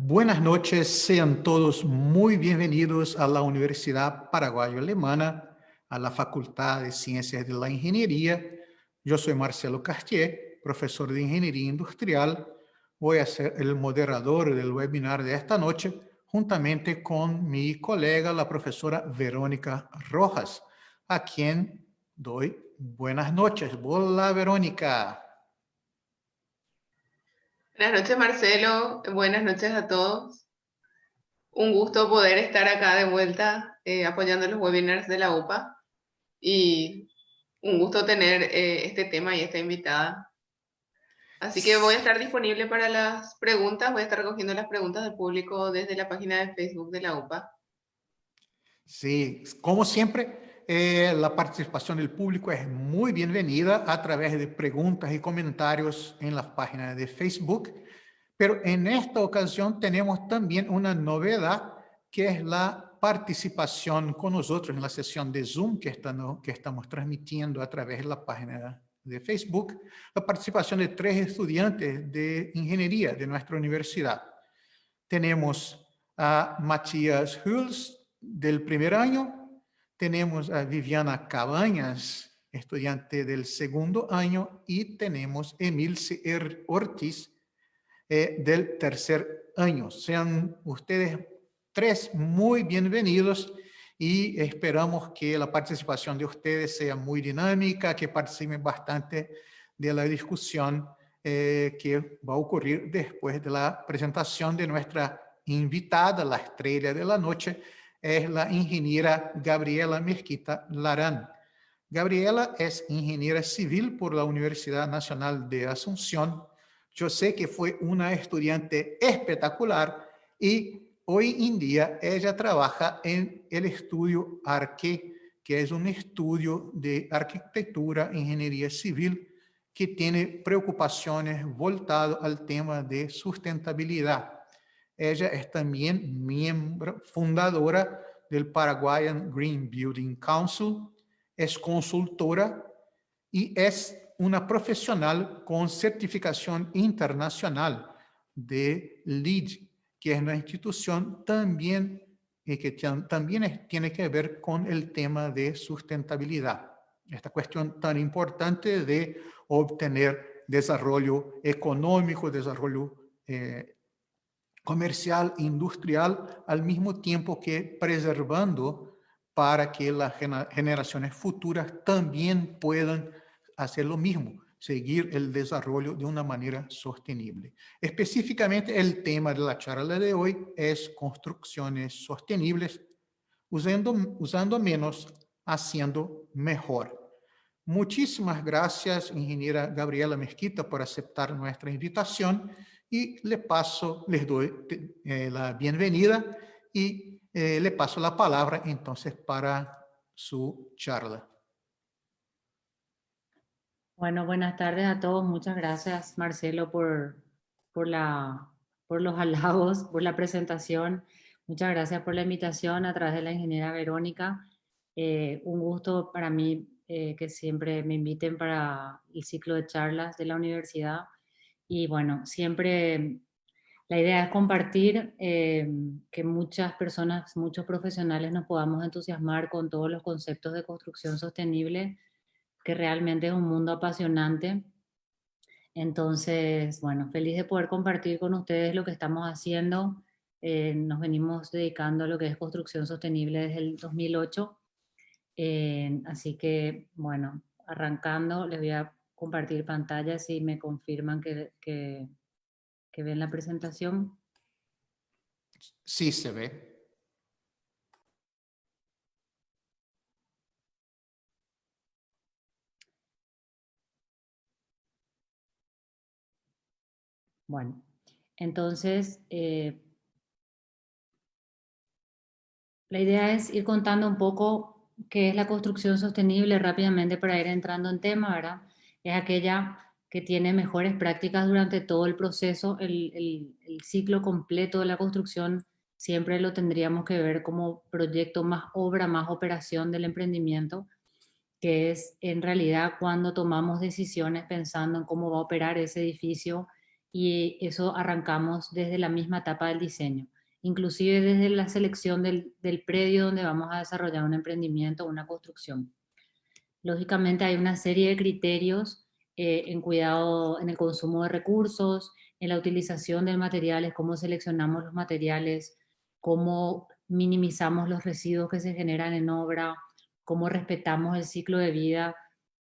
Buenas noches, sean todos muy bienvenidos a la Universidad Paraguayo-Alemana, a la Facultad de Ciencias de la Ingeniería. Yo soy Marcelo Cartier, profesor de Ingeniería Industrial. Voy a ser el moderador del webinar de esta noche, juntamente con mi colega, la profesora Verónica Rojas, a quien doy buenas noches. Hola, Verónica. Buenas noches, Marcelo. Buenas noches a todos. Un gusto poder estar acá de vuelta apoyando los webinars de la UPA y un gusto tener este tema y esta invitada. Así que voy a estar disponible para las preguntas. Voy a estar recogiendo las preguntas del público desde la página de Facebook de la UPA. Sí, como siempre, la participación del público es muy bienvenida a través de preguntas y comentarios en la página de Facebook, pero en esta ocasión tenemos también una novedad que es la participación con nosotros en la sesión de Zoom que estamos transmitiendo a través de la página de Facebook, la participación de 3 estudiantes de ingeniería de nuestra universidad. Tenemos a Matías Hulst, del primer año. Tenemos a Viviana Cabañas, estudiante del segundo año. Y tenemos Emilce Ortiz, del tercer año. Sean ustedes 3 muy bienvenidos y esperamos que la participación de ustedes sea muy dinámica, que participen bastante de la discusión que va a ocurrir después de la presentación de nuestra invitada, la estrella de la noche, es la ingeniera Gabriela Mesquita Larán. Gabriela es ingeniera civil por la Universidad Nacional de Asunción. Yo sé que fue una estudiante espectacular y hoy en día ella trabaja en el estudio Arque, que es un estudio de arquitectura e ingeniería civil que tiene preocupaciones voltadas al tema de sustentabilidad. Ella es también miembro fundadora del Paraguayan Green Building Council, es consultora y es una profesional con certificación internacional de LEED, que es una institución también que también tiene que ver con el tema de sustentabilidad. Esta cuestión tan importante de obtener desarrollo económico, desarrollo comercial, industrial, al mismo tiempo que preservando para que las generaciones futuras también puedan hacer lo mismo, seguir el desarrollo de una manera sostenible. Específicamente, el tema de la charla de hoy es construcciones sostenibles, usando menos, haciendo mejor. Muchísimas gracias, ingeniera Gabriela Mesquita, por aceptar nuestra invitación y les doy la bienvenida y le paso la palabra entonces para su charla. Bueno, buenas tardes a todos. Muchas gracias, Marcelo, por por los halagos, por la presentación. Muchas gracias por la invitación a través de la ingeniera Verónica. Un gusto para mí que siempre me inviten para el ciclo de charlas de la universidad. Y bueno, siempre la idea es compartir, que muchas personas, muchos profesionales nos podamos entusiasmar con todos los conceptos de construcción sostenible, que realmente es un mundo apasionante. Entonces, bueno, feliz de poder compartir con ustedes lo que estamos haciendo. Nos venimos dedicando a lo que es construcción sostenible desde el 2008. Así que, bueno, arrancando, les voy a compartir pantalla si me confirman que ven la presentación. Sí, se ve. Bueno, entonces, la idea es ir contando un poco qué es la construcción sostenible rápidamente para ir entrando en tema, ¿verdad? Es aquella que tiene mejores prácticas durante todo el proceso, el ciclo completo de la construcción. Siempre lo tendríamos que ver como proyecto más obra, más operación del emprendimiento, que es en realidad cuando tomamos decisiones pensando en cómo va a operar ese edificio y eso arrancamos desde la misma etapa del diseño, inclusive desde la selección del predio donde vamos a desarrollar un emprendimiento o una construcción. Lógicamente hay una serie de criterios en cuidado, en el consumo de recursos, en la utilización de materiales, cómo seleccionamos los materiales, cómo minimizamos los residuos que se generan en obra, cómo respetamos el ciclo de vida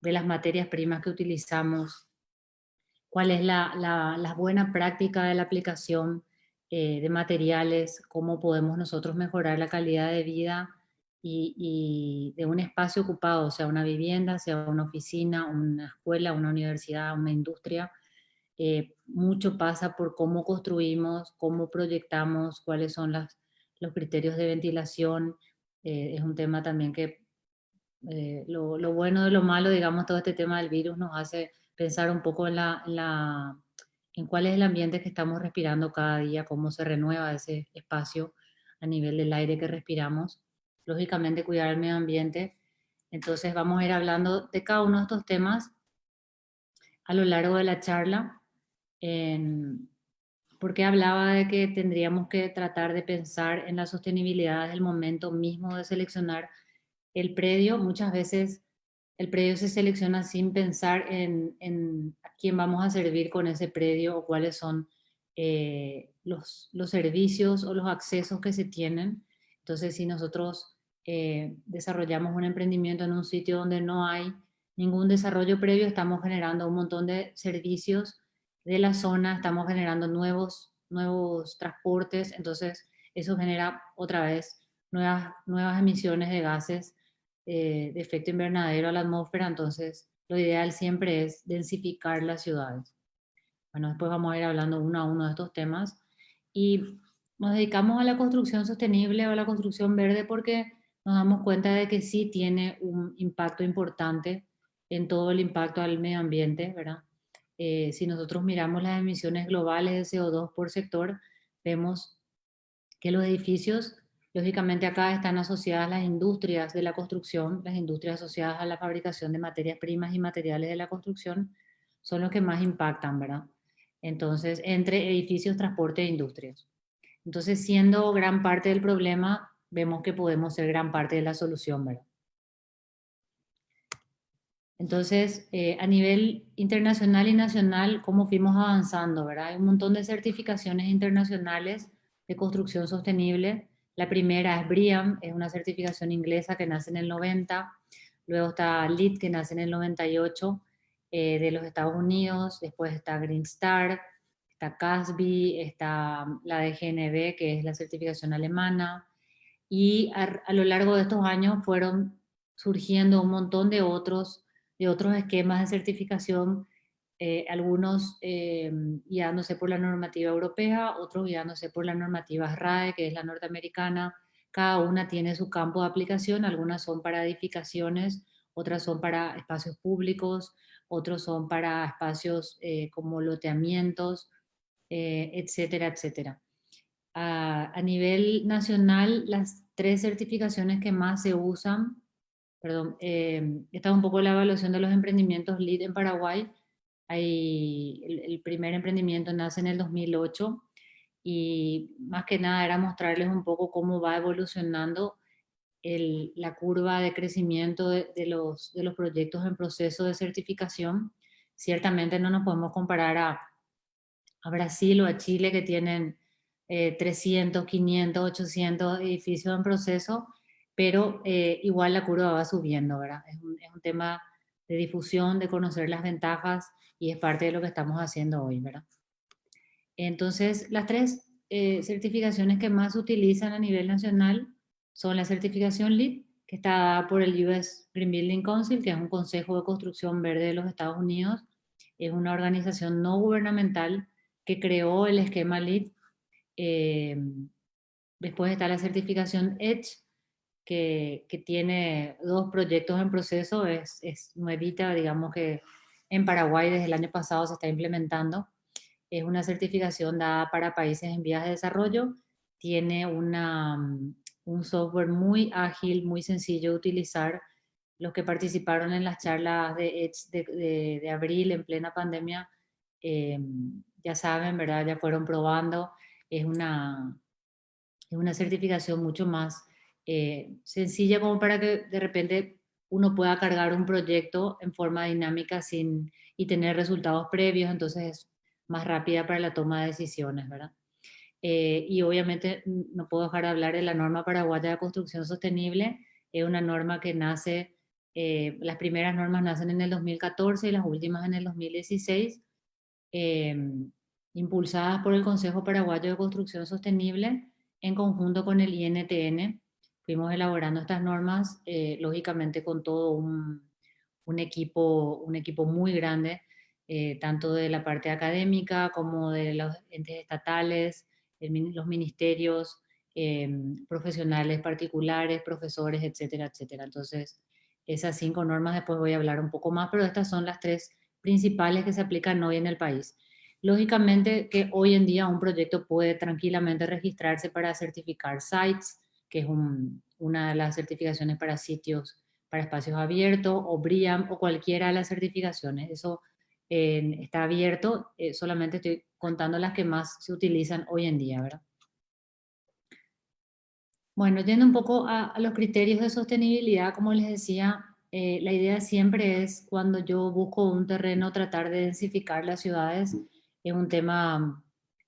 de las materias primas que utilizamos, cuál es la buena práctica de la aplicación de materiales, cómo podemos nosotros mejorar la calidad de vida y de un espacio ocupado, sea una vivienda, sea una oficina, una escuela, una universidad, una industria. Mucho pasa por cómo construimos, cómo proyectamos, cuáles son los criterios de ventilación. Es un tema también que lo bueno de lo malo, digamos, todo este tema del virus nos hace pensar un poco en cuál es el ambiente que estamos respirando cada día, cómo se renueva ese espacio a nivel del aire que respiramos. Lógicamente, cuidar el medio ambiente. Entonces, vamos a ir hablando de cada uno de estos temas a lo largo de la charla, porque hablaba de que tendríamos que tratar de pensar en la sostenibilidad del momento mismo de seleccionar el predio. Muchas veces el predio se selecciona sin pensar en a quién vamos a servir con ese predio o cuáles son los servicios o los accesos que se tienen. Entonces, si nosotros desarrollamos un emprendimiento en un sitio donde no hay ningún desarrollo previo, estamos generando un montón de servicios de la zona, estamos generando nuevos transportes, entonces eso genera otra vez nuevas emisiones de gases de efecto invernadero a la atmósfera, entonces lo ideal siempre es densificar las ciudades. Bueno, después vamos a ir hablando uno a uno de estos temas y nos dedicamos a la construcción sostenible o a la construcción verde porque nos damos cuenta de que sí tiene un impacto importante en todo el impacto al medio ambiente, ¿verdad? Si nosotros miramos las emisiones globales de CO2 por sector, vemos que los edificios, lógicamente acá están asociadas las industrias de la construcción, las industrias asociadas a la fabricación de materias primas y materiales de la construcción, son los que más impactan, ¿verdad? Entonces, entre edificios, transporte e industrias. Entonces, siendo gran parte del problema, vemos que podemos ser gran parte de la solución, ¿verdad? Entonces, a nivel internacional y nacional, ¿cómo fuimos avanzando, verdad? Hay un montón de certificaciones internacionales de construcción sostenible. La primera es BREEAM, es una certificación inglesa que nace en el 90. Luego está LEED, que nace en el 98, de los Estados Unidos. Después está Green Star, está CASB, está la de GNB, que es la certificación alemana. Y a lo largo de estos años fueron surgiendo un montón de otros esquemas de certificación, algunos guiándose por la normativa europea, otros guiándose por la normativa RAE, que es la norteamericana. Cada una tiene su campo de aplicación, algunas son para edificaciones, otras son para espacios públicos, otros son para espacios como loteamientos, etcétera, etcétera. A nivel nacional, las tres certificaciones que más se usan, perdón, esta es un poco la evaluación de los emprendimientos LEED en Paraguay. El primer emprendimiento nace en el 2008 y más que nada era mostrarles un poco cómo va evolucionando la curva de crecimiento de los proyectos en proceso de certificación. Ciertamente no nos podemos comparar a Brasil o a Chile que tienen 300, 500, 800 edificios en proceso, pero igual la curva va subiendo, ¿verdad? Es un tema de difusión, de conocer las ventajas y es parte de lo que estamos haciendo hoy, ¿verdad? Entonces, las tres certificaciones que más se utilizan a nivel nacional son la certificación LEED, que está dada por el US Green Building Council, que es un consejo de construcción verde de los Estados Unidos. Es una organización no gubernamental que creó el esquema LEED. Eh, Después está la certificación EDGE, que tiene dos proyectos en proceso, es nuevita, digamos que en Paraguay desde el año pasado se está implementando. Es una certificación dada para países en vías de desarrollo, tiene un software muy ágil, muy sencillo de utilizar. Los que participaron en las charlas de abril en plena pandemia ya saben, ¿verdad? Ya fueron probando. Es una certificación mucho más sencilla como para que de repente uno pueda cargar un proyecto en forma dinámica y tener resultados previos, entonces es más rápida para la toma de decisiones, ¿verdad? Y obviamente no puedo dejar de hablar de la norma paraguaya de construcción sostenible. Es una norma que nace, las primeras normas nacen en el 2014 y las últimas en el 2016, eh, impulsadas por el Consejo Paraguayo de Construcción Sostenible en conjunto con el INTN. Fuimos elaborando estas normas, lógicamente con todo un equipo muy grande, tanto de la parte académica como de los entes estatales, los ministerios, profesionales particulares, profesores, etcétera, etcétera. Entonces, esas 5 normas después voy a hablar un poco más, pero estas son las 3 principales que se aplican hoy en el país. Lógicamente que hoy en día un proyecto puede tranquilamente registrarse para certificar sites, que es una de las certificaciones para sitios, para espacios abiertos, o BREEAM, o cualquiera de las certificaciones. Eso está abierto, solamente estoy contando las que más se utilizan hoy en día, ¿verdad? Bueno, yendo un poco a los criterios de sostenibilidad, como les decía, la idea siempre es cuando yo busco un terreno tratar de densificar las ciudades. Es un tema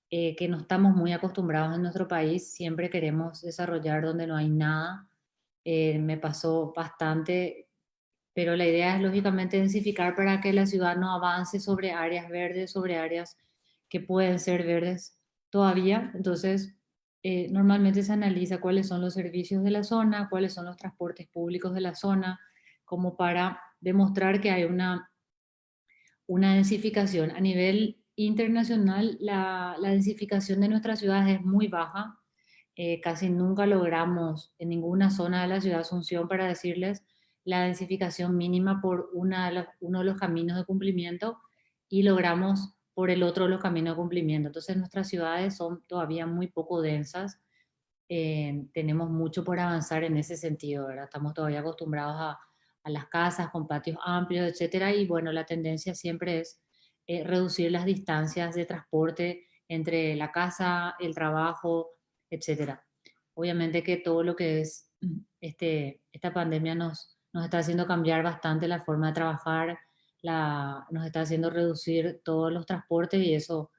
que no estamos muy acostumbrados en nuestro país, siempre queremos desarrollar donde no hay nada. Me pasó bastante, pero la idea es lógicamente densificar para que la ciudad no avance sobre áreas verdes, sobre áreas que pueden ser verdes todavía. Entonces, normalmente se analiza cuáles son los servicios de la zona, cuáles son los transportes públicos de la zona, como para demostrar que hay una densificación. A nivel internacional, la densificación de nuestras ciudades es muy baja. Casi nunca logramos en ninguna zona de la ciudad de Asunción, para decirles, la densificación mínima por uno de los caminos de cumplimiento, y logramos por el otro los caminos de cumplimiento. Entonces nuestras ciudades son todavía muy poco densas. Tenemos mucho por avanzar en ese sentido, ¿verdad? Estamos todavía acostumbrados a las casas con patios amplios, etcétera, y bueno, la tendencia siempre es reducir las distancias de transporte entre la casa, el trabajo, etcétera. Obviamente que todo lo que es esta pandemia nos está haciendo cambiar bastante la forma de trabajar, nos está haciendo reducir todos los transportes, y eso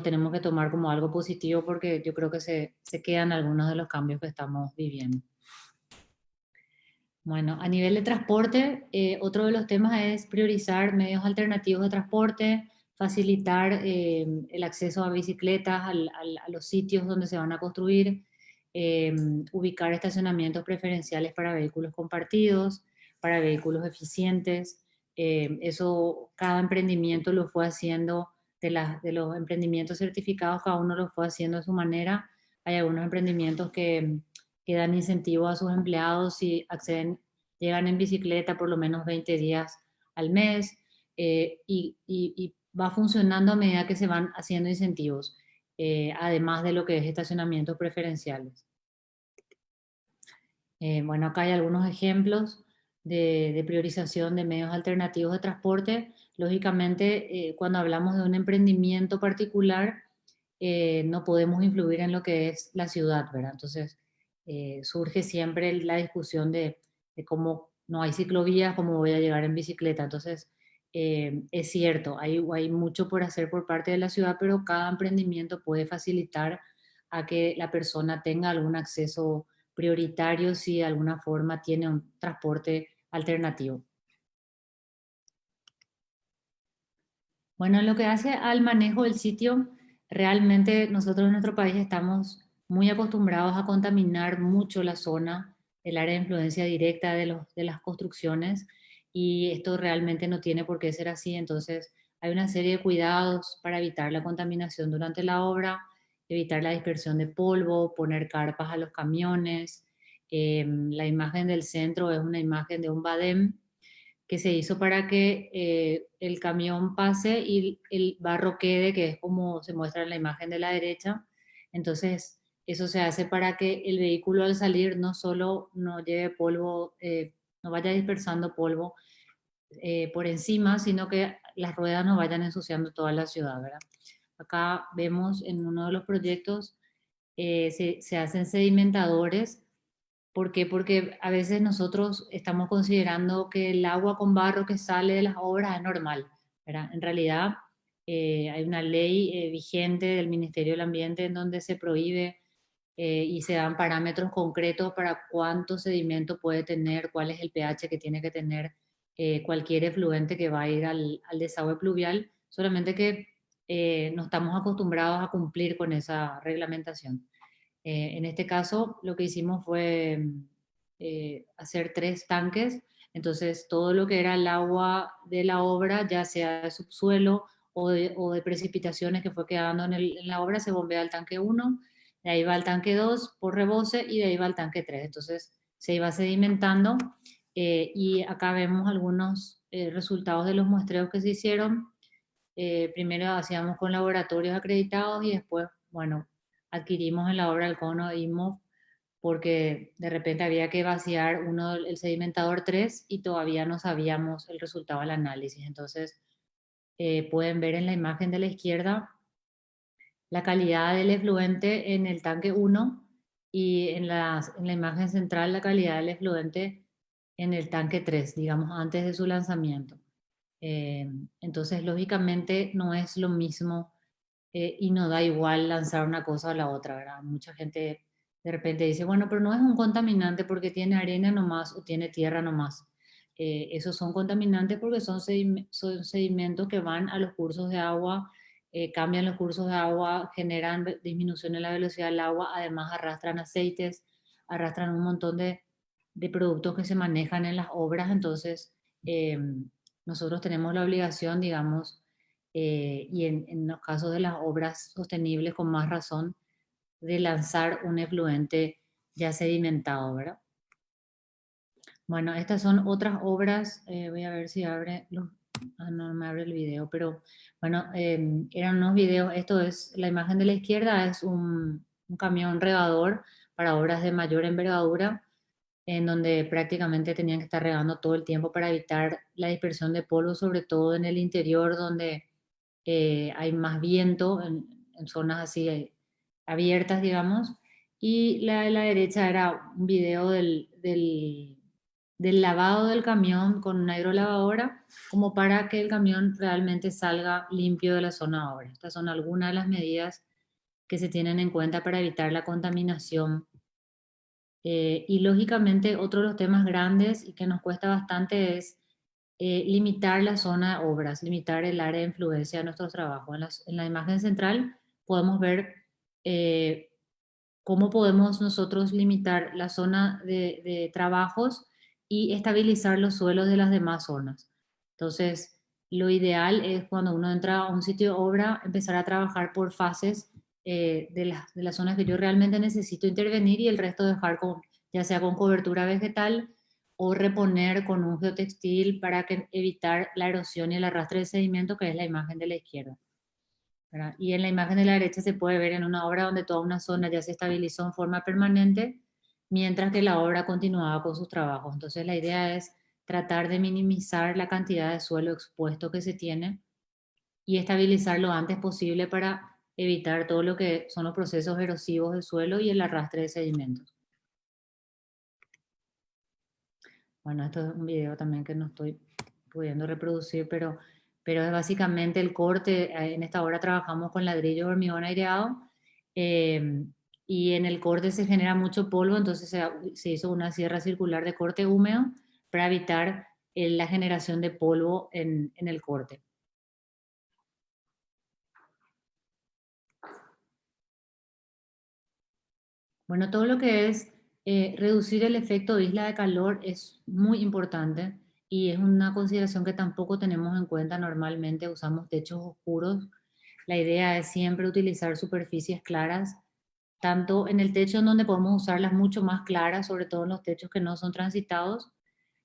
tenemos que tomar como algo positivo, porque yo creo que se quedan algunos de los cambios que estamos viviendo. Bueno, a nivel de transporte, otro de los temas es priorizar medios alternativos de transporte, facilitar el acceso a bicicletas a los sitios donde se van a construir, ubicar estacionamientos preferenciales para vehículos compartidos, para vehículos eficientes. Eso cada emprendimiento lo fue haciendo, de los emprendimientos certificados, cada uno lo fue haciendo a su manera. Hay algunos emprendimientos que dan incentivo a sus empleados si llegan en bicicleta por lo menos 20 días al mes, y va funcionando a medida que se van haciendo incentivos, además de lo que es estacionamientos preferenciales. Bueno, acá hay algunos ejemplos de priorización de medios alternativos de transporte. Lógicamente, cuando hablamos de un emprendimiento particular, no podemos influir en lo que es la ciudad, ¿verdad? Entonces, surge siempre la discusión de cómo no hay ciclovías, cómo voy a llegar en bicicleta. Entonces, es cierto, hay mucho por hacer por parte de la ciudad, pero cada emprendimiento puede facilitar a que la persona tenga algún acceso prioritario si de alguna forma tiene un transporte alternativo. Bueno, en lo que hace al manejo del sitio, realmente nosotros en nuestro país estamos muy acostumbrados a contaminar mucho la zona, el área de influencia directa de las construcciones, y esto realmente no tiene por qué ser así. Entonces, hay una serie de cuidados para evitar la contaminación durante la obra, evitar la dispersión de polvo, poner carpas a los camiones. La imagen del centro es una imagen de un badem que se hizo para que el camión pase y el barro quede, que es como se muestra en la imagen de la derecha. Entonces, eso se hace para que el vehículo al salir no solo no lleve polvo, no vaya dispersando polvo por encima, sino que las ruedas no vayan ensuciando toda la ciudad, ¿verdad? acá vemos en uno de los proyectos, se hacen sedimentadores. ¿Por qué? Porque a veces nosotros estamos considerando que el agua con barro que sale de las obras es normal, ¿verdad? En realidad, hay una ley vigente del Ministerio del Ambiente en donde se prohíbe y se dan parámetros concretos para cuánto sedimento puede tener, cuál es el pH que tiene que tener cualquier efluente que va a ir al desagüe pluvial, solamente que no estamos acostumbrados a cumplir con esa reglamentación. En este caso, lo que hicimos fue hacer 3 tanques, entonces todo lo que era el agua de la obra, ya sea de subsuelo o de precipitaciones que fue quedando en la obra, se bombea al tanque 1, de ahí va al tanque 2 por rebose y de ahí va al tanque 3. Entonces se iba sedimentando y acá vemos algunos resultados de los muestreos que se hicieron. Primero hacíamos con laboratorios acreditados y después, bueno, adquirimos en la obra el cono IMO porque de repente había que vaciar el sedimentador 3 y todavía no sabíamos el resultado del análisis. Entonces, pueden ver en la imagen de la izquierda la calidad del efluente en el tanque 1 y en la imagen central la calidad del efluente en el tanque 3, digamos, antes de su lanzamiento. Eh, entonces, lógicamente, no es lo mismo y no da igual lanzar una cosa a la otra, ¿verdad? Mucha gente de repente dice, bueno, pero no es un contaminante porque tiene arena nomás o tiene tierra nomás. Esos son contaminantes porque son sedimentos que van a los cursos de agua, cambian los cursos de agua, generan disminución en la velocidad del agua, además arrastran aceites, arrastran un montón de productos que se manejan en las obras, entonces nosotros tenemos la obligación, digamos, y en los casos de las obras sostenibles con más razón, de lanzar un efluente ya sedimentado, ¿verdad? Bueno, estas son otras obras, voy a ver si abre, no me abre el video, pero bueno, eran unos videos, esto es, la imagen de la izquierda es un camión regador para obras de mayor envergadura, en donde prácticamente tenían que estar regando todo el tiempo para evitar la dispersión de polvo, sobre todo en el interior donde hay más viento, en zonas así abiertas, digamos. Y la de la derecha era un video del lavado del camión con una hidrolavadora, como para que el camión realmente salga limpio de la zona ahora. Estas son algunas de las medidas que se tienen en cuenta para evitar la contaminación. Y lógicamente otro de los temas grandes y que nos cuesta bastante es limitar la zona de obras, limitar el área de influencia de nuestros trabajos. En la imagen central podemos ver eh, cómo podemos nosotros limitar la zona de trabajos y estabilizar los suelos de las demás zonas. Entonces, lo ideal es cuando uno entra a un sitio de obra, empezar a trabajar por fases de las zonas que yo realmente necesito intervenir y el resto dejar con, ya sea con cobertura vegetal o reponer con un geotextil para evitar la erosión y el arrastre de sedimento, que es la imagen de la izquierda, ¿verdad? Y en la imagen de la derecha se puede ver en una obra donde toda una zona ya se estabilizó en forma permanente, mientras que la obra continuaba con sus trabajos. Entonces la idea es tratar de minimizar la cantidad de suelo expuesto que se tiene y estabilizar lo antes posible para evitar todo lo que son los procesos erosivos del suelo y el arrastre de sedimentos. Bueno, esto es un video también que no estoy pudiendo reproducir, pero es básicamente el corte. En esta obra trabajamos con ladrillo de hormigón aireado eh, y en el corte se genera mucho polvo, entonces se hizo una sierra circular de corte húmedo para evitar la generación de polvo en el corte. Bueno, todo lo que es reducir el efecto de isla de calor es muy importante y es una consideración que tampoco tenemos en cuenta normalmente. Usamos techos oscuros. La idea es siempre utilizar superficies claras, tanto en el techo en donde podemos usarlas mucho más claras, sobre todo en los techos que no son transitados,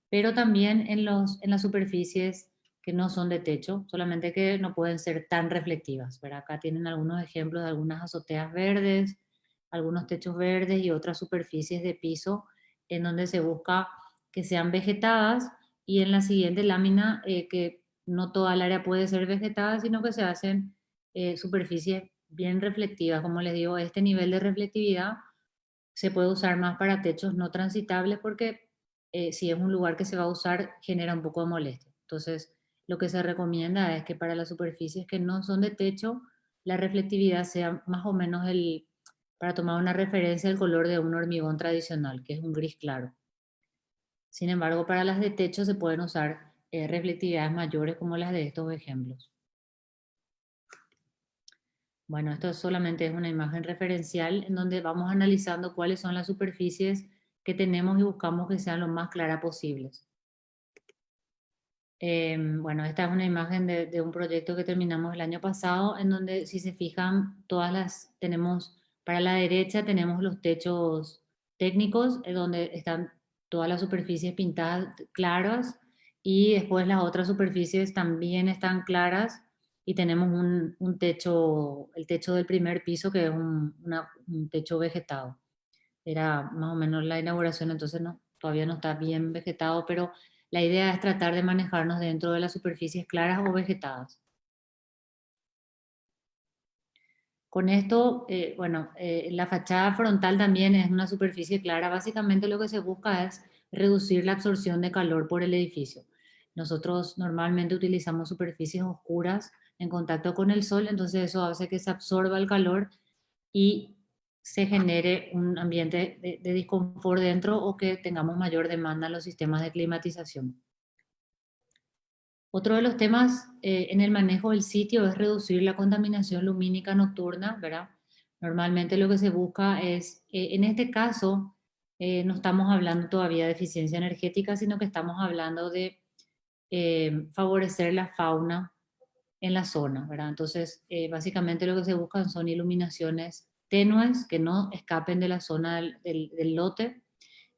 pero también en las superficies que no son de techo, solamente que no pueden ser tan reflectivas, ¿verdad? Acá tienen algunos ejemplos de algunas azoteas verdes, algunos techos verdes y otras superficies de piso en donde se busca que sean vegetadas y en la siguiente lámina que no toda el área puede ser vegetada, sino que se hacen superficies bien reflectivas. Como les digo, este nivel de reflectividad se puede usar más para techos no transitables porque si es un lugar que se va a usar, genera un poco de molestia. Entonces, lo que se recomienda es que para las superficies que no son de techo, la reflectividad sea más o menos para tomar una referencia, el color de un hormigón tradicional, que es un gris claro. Sin embargo, para las de techo se pueden usar reflectividades mayores como las de estos ejemplos. Bueno, esto solamente es una imagen referencial en donde vamos analizando cuáles son las superficies que tenemos y buscamos que sean lo más claras posibles. Bueno, esta es una imagen de un proyecto que terminamos el año pasado, en donde si se fijan, tenemos, para la derecha tenemos los techos técnicos, donde están todas las superficies pintadas claras, y después las otras superficies también están claras, y tenemos un techo, el techo del primer piso, que es un techo vegetado. Era más o menos la inauguración, entonces no, todavía no está bien vegetado, pero la idea es tratar de manejarnos dentro de las superficies claras o vegetadas. Con esto, bueno, la fachada frontal también es una superficie clara. Básicamente lo que se busca es reducir la absorción de calor por el edificio. Nosotros normalmente utilizamos superficies oscuras en contacto con el sol, entonces eso hace que se absorba el calor y se genere un ambiente de disconfort dentro o que tengamos mayor demanda en los sistemas de climatización. Otro de los temas en el manejo del sitio es reducir la contaminación lumínica nocturna, ¿verdad? Normalmente lo que se busca es, en este caso, no estamos hablando todavía de eficiencia energética, sino que estamos hablando de favorecer la fauna en la zona, ¿verdad? Entonces, básicamente lo que se buscan son iluminaciones tenues que no escapen de la zona del lote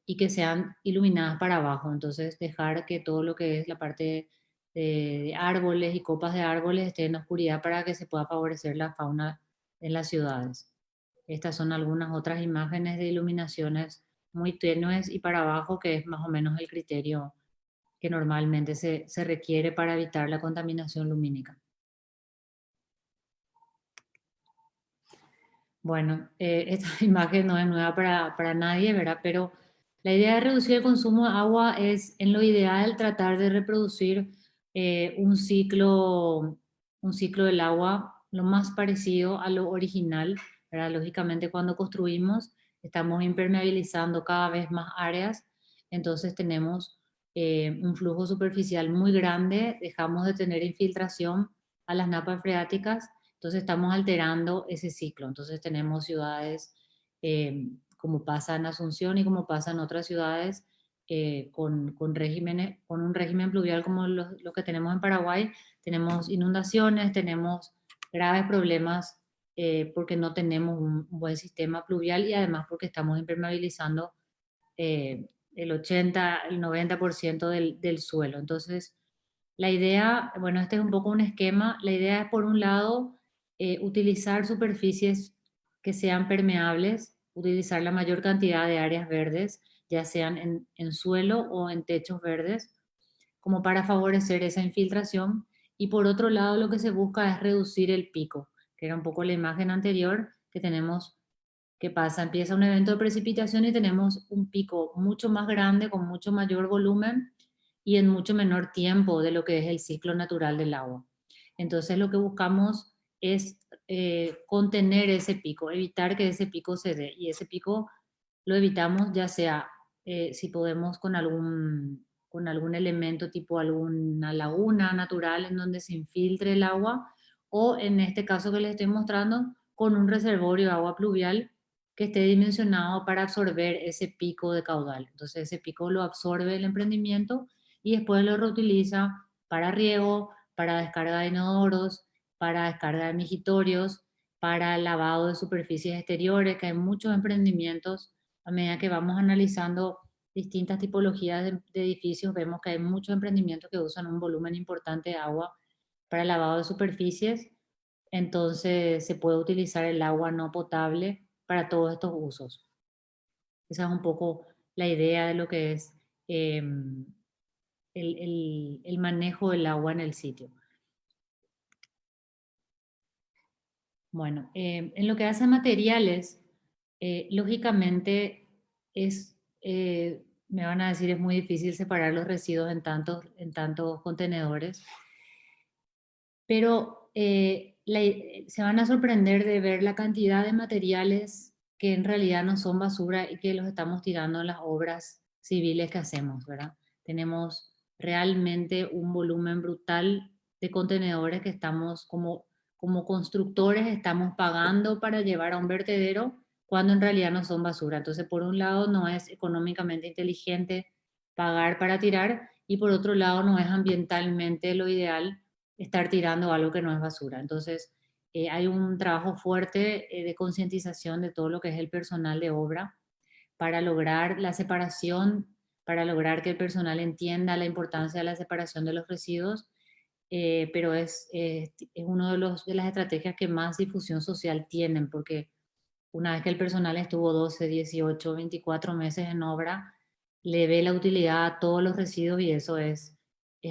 y que sean iluminadas para abajo. Entonces, dejar que todo lo que es la parte de árboles y copas de árboles esté en oscuridad para que se pueda favorecer la fauna en las ciudades. Estas son algunas otras imágenes de iluminaciones muy tenues y para abajo, que es más o menos el criterio que normalmente se requiere para evitar la contaminación lumínica. Bueno, esta imagen no es nueva para nadie, ¿verdad? Pero la idea de reducir el consumo de agua es, en lo ideal, tratar de reproducir un ciclo del agua lo más parecido a lo original, ¿verdad? Lógicamente, cuando construimos, estamos impermeabilizando cada vez más áreas, entonces tenemos un flujo superficial muy grande, dejamos de tener infiltración a las napas freáticas, entonces estamos alterando ese ciclo. Entonces tenemos ciudades como pasa en Asunción y como pasa en otras ciudades con un régimen pluvial como lo que tenemos en Paraguay. Tenemos inundaciones, tenemos graves problemas porque no tenemos un buen sistema pluvial y además porque estamos impermeabilizando el 80, el 90% del suelo. Entonces, la idea, bueno, este es un poco un esquema. La idea es, por un lado, utilizar superficies que sean permeables, utilizar la mayor cantidad de áreas verdes, ya sean en suelo o en techos verdes, como para favorecer esa infiltración. Y por otro lado, lo que se busca es reducir el pico, que era un poco la imagen anterior que tenemos. ¿Qué pasa? Empieza un evento de precipitación y tenemos un pico mucho más grande, con mucho mayor volumen y en mucho menor tiempo de lo que es el ciclo natural del agua. Entonces lo que buscamos es contener ese pico, evitar que ese pico se dé. Y ese pico lo evitamos ya sea si podemos con algún elemento tipo alguna laguna natural en donde se infiltre el agua, o en este caso que les estoy mostrando, con un reservorio de agua pluvial que esté dimensionado para absorber ese pico de caudal. Entonces ese pico lo absorbe el emprendimiento y después lo reutiliza para riego, para descarga de inodoros, para descarga de migitorios, para lavado de superficies exteriores, que hay muchos emprendimientos. A medida que vamos analizando distintas tipologías de edificios, vemos que hay muchos emprendimientos que usan un volumen importante de agua para el lavado de superficies. Entonces se puede utilizar el agua no potable para todos estos usos. Esa es un poco la idea de lo que es el manejo del agua en el sitio. Bueno, en lo que hace a materiales, lógicamente me van a decir, es muy difícil separar los residuos en tantos contenedores, pero se van a sorprender de ver la cantidad de materiales que en realidad no son basura y que los estamos tirando en las obras civiles que hacemos, ¿verdad? Tenemos realmente un volumen brutal de contenedores que estamos como constructores estamos pagando para llevar a un vertedero cuando en realidad no son basura. Entonces, por un lado, no es económicamente inteligente pagar para tirar y por otro lado, no es ambientalmente lo ideal estar tirando algo que no es basura. Entonces, hay un trabajo fuerte de concientización de todo lo que es el personal de obra para lograr la separación, para lograr que el personal entienda la importancia de la separación de los residuos, pero es uno de las estrategias que más difusión social tienen, porque una vez que el personal estuvo 12, 18, 24 meses en obra, le ve la utilidad a todos los residuos y eso es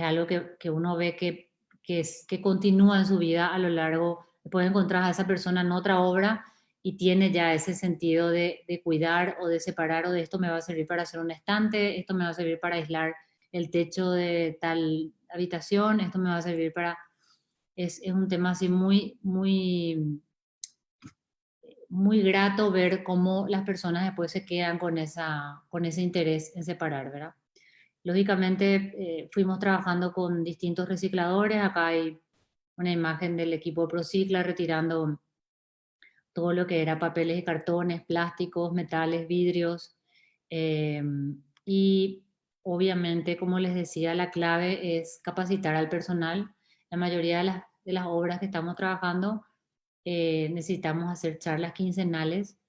algo que uno ve que continúa en su vida a lo largo. Puede encontrar a esa persona en otra obra y tiene ya ese sentido de cuidar o de separar o de esto me va a servir para hacer un estante, esto me va a servir para aislar el techo de tal habitación, esto me va a servir para... Es un tema así muy grato ver cómo las personas después se quedan con ese interés en separar, ¿verdad? Lógicamente, fuimos trabajando con distintos recicladores. Acá hay una imagen del equipo de Procicla retirando todo lo que era papeles y cartones, plásticos, metales, vidrios. eh, y obviamente, como les decía, la clave es capacitar al personal. La mayoría de las obras que estamos trabajando necesitamos hacer charlas quincenales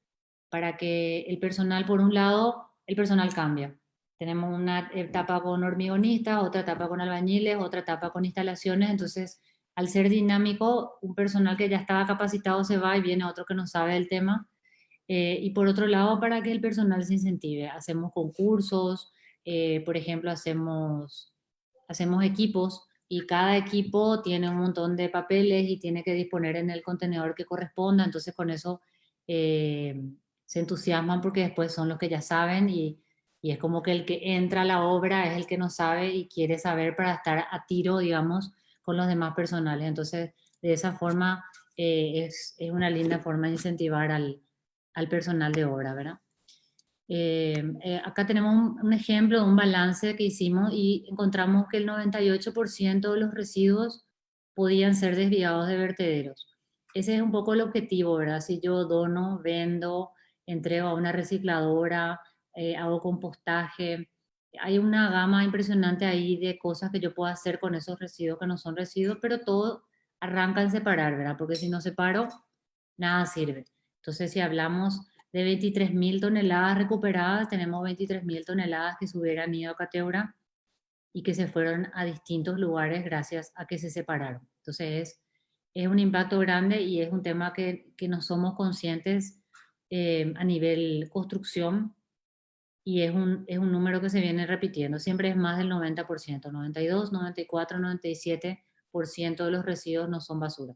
para que el personal, por un lado, el personal cambia. Tenemos una etapa con hormigonistas, otra etapa con albañiles, otra etapa con instalaciones, entonces al ser dinámico, un personal que ya estaba capacitado se va y viene otro que no sabe del tema. Y por otro lado, para que el personal se incentive, hacemos concursos, por ejemplo, hacemos equipos y cada equipo tiene un montón de papeles y tiene que disponer en el contenedor que corresponda, entonces con eso eh, se entusiasman porque después son los que ya saben y es como que el que entra a la obra es el que no sabe y quiere saber para estar a tiro, digamos, con los demás personales. Entonces, de esa forma es una linda forma de incentivar al personal de obra, ¿verdad? Acá tenemos un ejemplo de un balance que hicimos y encontramos que el 98% de los residuos podían ser desviados de vertederos. Ese es un poco el objetivo, ¿verdad? Si yo dono, vendo, entrego a una recicladora, hago compostaje, hay una gama impresionante ahí de cosas que yo puedo hacer con esos residuos que no son residuos, pero todo arranca en separar, ¿verdad? Porque si no separo, nada sirve. Entonces, si hablamos de 23.000 toneladas recuperadas, tenemos 23.000 toneladas que se hubieran ido a Cateura y que se fueron a distintos lugares gracias a que se separaron. Entonces, es un impacto grande y es un tema que no somos conscientes a nivel construcción y es un número que se viene repitiendo. Siempre es más del 90%, 92, 94, 97% de los residuos no son basura.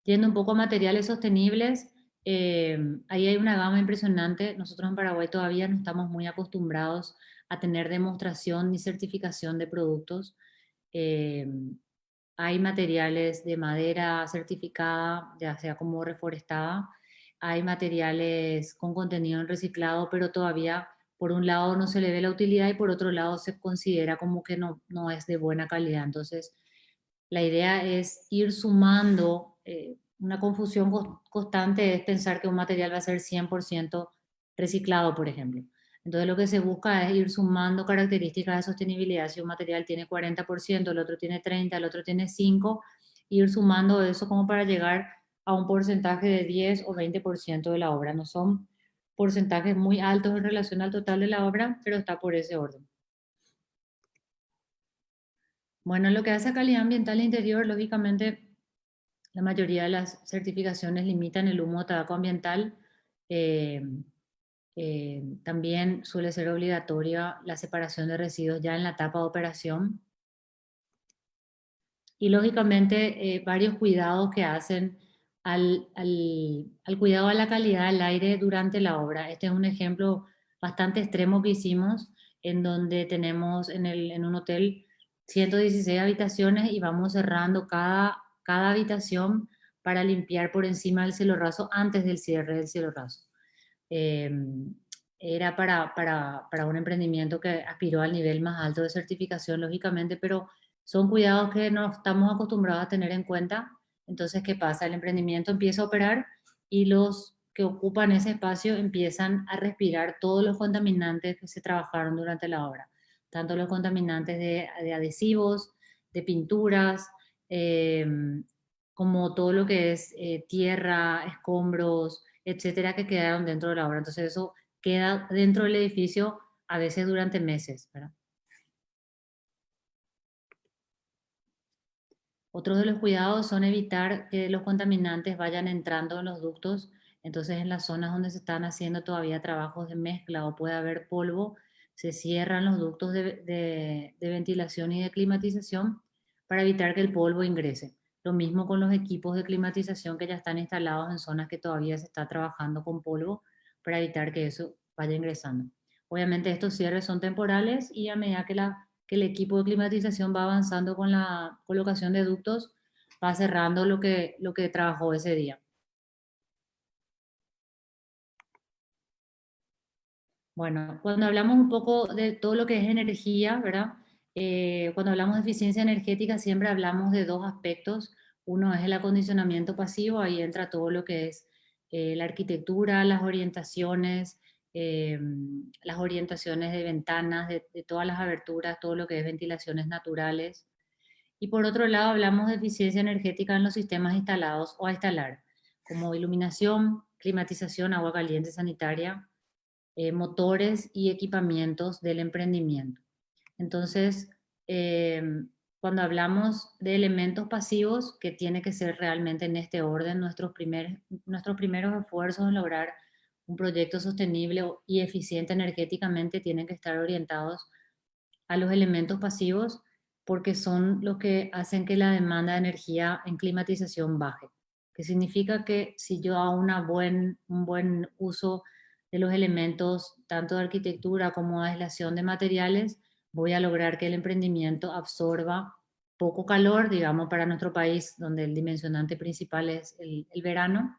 Yendo un poco a materiales sostenibles, ahí hay una gama impresionante. Nosotros en Paraguay todavía no estamos muy acostumbrados a tener demostración ni certificación de productos. Eh, Hay materiales de madera certificada, ya sea como reforestada. Hay materiales con contenido en reciclado, pero todavía por un lado no se le ve la utilidad y por otro lado se considera como que no es de buena calidad. Entonces, la idea es ir sumando, una confusión constante es pensar que un material va a ser 100% reciclado, por ejemplo. Entonces lo que se busca es ir sumando características de sostenibilidad. Si un material tiene 40%, el otro tiene 30%, el otro tiene 5%, ir sumando eso como para llegar a un porcentaje de 10 o 20% de la obra. No son porcentajes muy altos en relación al total de la obra, pero está por ese orden. Bueno, lo que hace a calidad ambiental interior, lógicamente, la mayoría de las certificaciones limitan el humo de tabaco ambiental. Eh, También suele ser obligatoria la separación de residuos ya en la etapa de operación. y lógicamente varios cuidados que hacen al cuidado de la calidad del aire durante la obra. Este es un ejemplo bastante extremo que hicimos, en donde tenemos en un hotel 116 habitaciones y vamos cerrando cada habitación para limpiar por encima del cielo raso antes del cierre del cielo raso. Eh, Era para un emprendimiento que aspiró al nivel más alto de certificación, lógicamente, pero son cuidados que no estamos acostumbrados a tener en cuenta. Entonces, ¿qué pasa? El emprendimiento empieza a operar y los que ocupan ese espacio empiezan a respirar todos los contaminantes que se trabajaron durante la obra, tanto los contaminantes de adhesivos, de pinturas, eh, como todo lo que es tierra, escombros, etcétera, que quedaron dentro de la obra. Entonces eso queda dentro del edificio a veces durante meses, ¿verdad? Otros de los cuidados son evitar que los contaminantes vayan entrando en los ductos. Entonces, en las zonas donde se están haciendo todavía trabajos de mezcla o puede haber polvo, se cierran los ductos de ventilación y de climatización para evitar que el polvo ingrese. Lo mismo con los equipos de climatización que ya están instalados en zonas que todavía se está trabajando con polvo para evitar que eso vaya ingresando. Obviamente estos cierres son temporales y a medida que el equipo de climatización va avanzando con la colocación de ductos, va cerrando lo que trabajó ese día. Bueno, cuando hablamos un poco de todo lo que es energía, ¿verdad? Cuando hablamos de eficiencia energética siempre hablamos de dos aspectos. Uno es el acondicionamiento pasivo, ahí entra todo lo que es la arquitectura, eh, las orientaciones de ventanas, de todas las aberturas, todo lo que es ventilaciones naturales. Y por otro lado hablamos de eficiencia energética en los sistemas instalados o a instalar, como iluminación, climatización, agua caliente sanitaria, motores y equipamientos del emprendimiento. Entonces, eh, cuando hablamos de elementos pasivos, que tiene que ser realmente en este orden, nuestros primeros esfuerzos en lograr un proyecto sostenible y eficiente energéticamente tienen que estar orientados a los elementos pasivos porque son los que hacen que la demanda de energía en climatización baje. Que significa que si yo hago un buen uso de los elementos, tanto de arquitectura como de aislación de materiales, voy a lograr que el emprendimiento absorba poco calor, digamos, para nuestro país, donde el dimensionante principal es el verano.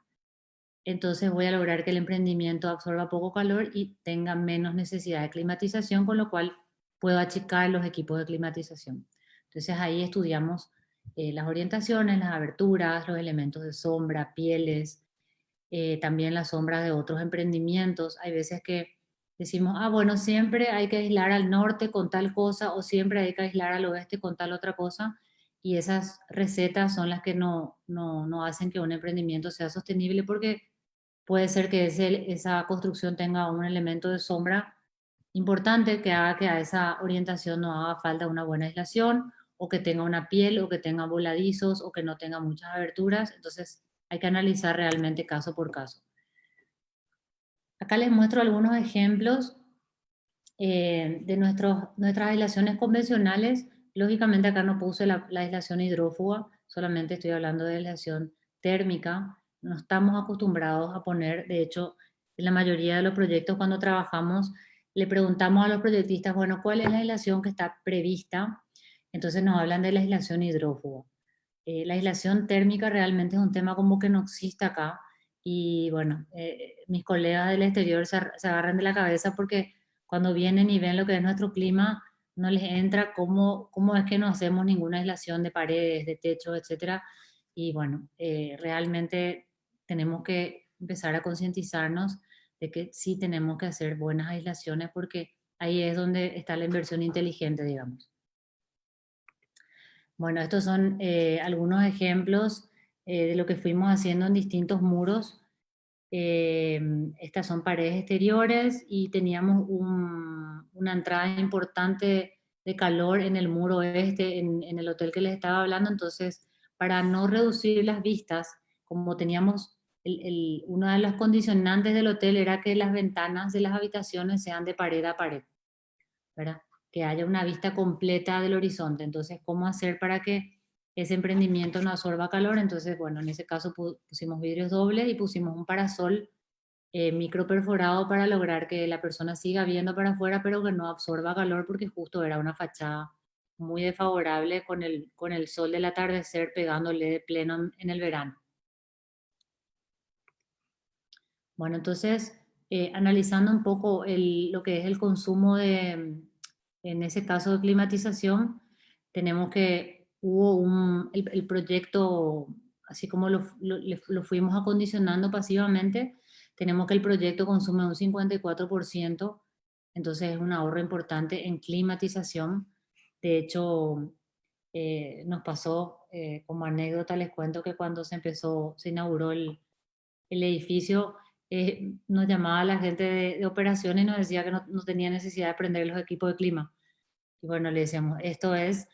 Entonces voy a lograr que el emprendimiento absorba poco calor y tenga menos necesidad de climatización, con lo cual puedo achicar los equipos de climatización. Entonces ahí estudiamos las orientaciones, las aberturas, los elementos de sombra, pieles, también las sombras de otros emprendimientos. Hay veces que decimos, ah, bueno, siempre hay que aislar al norte con tal cosa o siempre hay que aislar al oeste con tal otra cosa. Y esas recetas son las que no hacen que un emprendimiento sea sostenible porque puede ser que esa construcción tenga un elemento de sombra importante que haga que a esa orientación no haga falta una buena aislación o que tenga una piel o que tenga voladizos o que no tenga muchas aberturas. Entonces hay que analizar realmente caso por caso. Acá les muestro algunos ejemplos de nuestras aislaciones convencionales. Lógicamente acá no puse la aislación hidrófuga, solamente estoy hablando de aislación térmica. No estamos acostumbrados a poner, de hecho, en la mayoría de los proyectos cuando trabajamos, le preguntamos a los proyectistas, bueno, ¿cuál es la aislación que está prevista? Entonces nos hablan de la aislación hidrófuga. La aislación térmica realmente es un tema como que no existe acá y bueno, mis colegas del exterior se agarran de la cabeza porque cuando vienen y ven lo que es nuestro clima, no les entra cómo es que no hacemos ninguna aislación de paredes, de techo, etcétera. Y bueno, realmente tenemos que empezar a concientizarnos de que sí tenemos que hacer buenas aislaciones porque ahí es donde está la inversión inteligente, digamos. Bueno, estos son algunos ejemplos de lo que fuimos haciendo en distintos muros. Estas son paredes exteriores y teníamos una entrada importante de calor en el muro este, en el hotel que les estaba hablando. Entonces, para no reducir las vistas, como teníamos, una de las condicionantes del hotel era que las ventanas de las habitaciones sean de pared a pared, ¿verdad? Que haya una vista completa del horizonte. Entonces, ¿cómo hacer para que ese emprendimiento no absorba calor. Entonces, bueno, en ese caso pusimos vidrios dobles y pusimos un parasol micro perforado para lograr que la persona siga viendo para afuera, pero que no absorba calor, porque justo era una fachada muy desfavorable con el sol del atardecer pegándole de pleno en el verano. Bueno, entonces, analizando un poco lo que es el consumo en ese caso de climatización, tenemos que el proyecto, así como lo fuimos acondicionando pasivamente, tenemos que el proyecto consume un 54%, entonces es un ahorro importante en climatización. De hecho, nos pasó, como anécdota, les cuento que cuando se inauguró el edificio, nos llamaba la gente de operaciones y nos decía que no tenía necesidad de prender los equipos de clima. Y bueno, le decíamos, esto es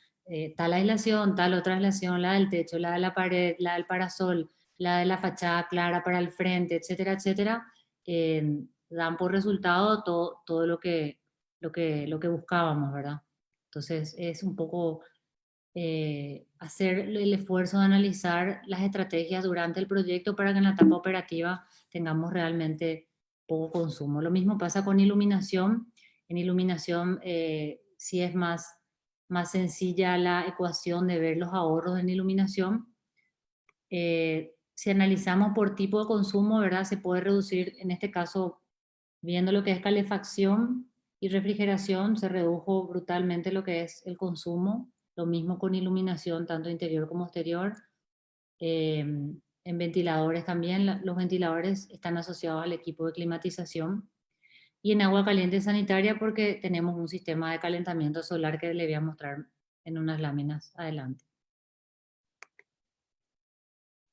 tal aislación, tal otra aislación, la del techo, la de la pared, la del parasol, la de la fachada clara para el frente, etcétera, etcétera, dan por resultado todo lo que buscábamos, ¿verdad? Entonces es un poco hacer el esfuerzo de analizar las estrategias durante el proyecto para que en la etapa operativa tengamos realmente poco consumo. Lo mismo pasa con iluminación. En iluminación sí es más sencilla la ecuación de ver los ahorros en iluminación. Si analizamos por tipo de consumo, ¿verdad? Se puede reducir, en este caso, viendo lo que es calefacción y refrigeración, se redujo brutalmente lo que es el consumo. Lo mismo con iluminación, tanto interior como exterior. En ventiladores también, los ventiladores están asociados al equipo de climatización. Y en agua caliente sanitaria, porque tenemos un sistema de calentamiento solar que le voy a mostrar en unas láminas adelante.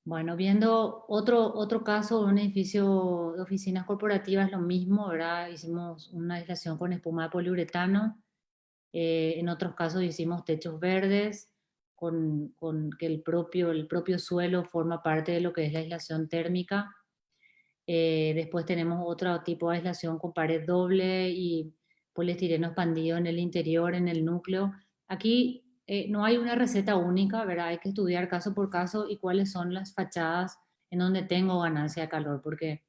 Bueno, viendo otro caso, un edificio de oficinas corporativas, lo mismo, ¿verdad? Hicimos una aislación con espuma de poliuretano. En otros casos hicimos techos verdes, con que el propio suelo forma parte de lo que es la aislación térmica. Después tenemos otro tipo de aislación con pared doble y poliestireno expandido en el interior, en el núcleo. Aquí no hay una receta única, ¿verdad? Hay que estudiar caso por caso y cuáles son las fachadas en donde tengo ganancia de calor, porque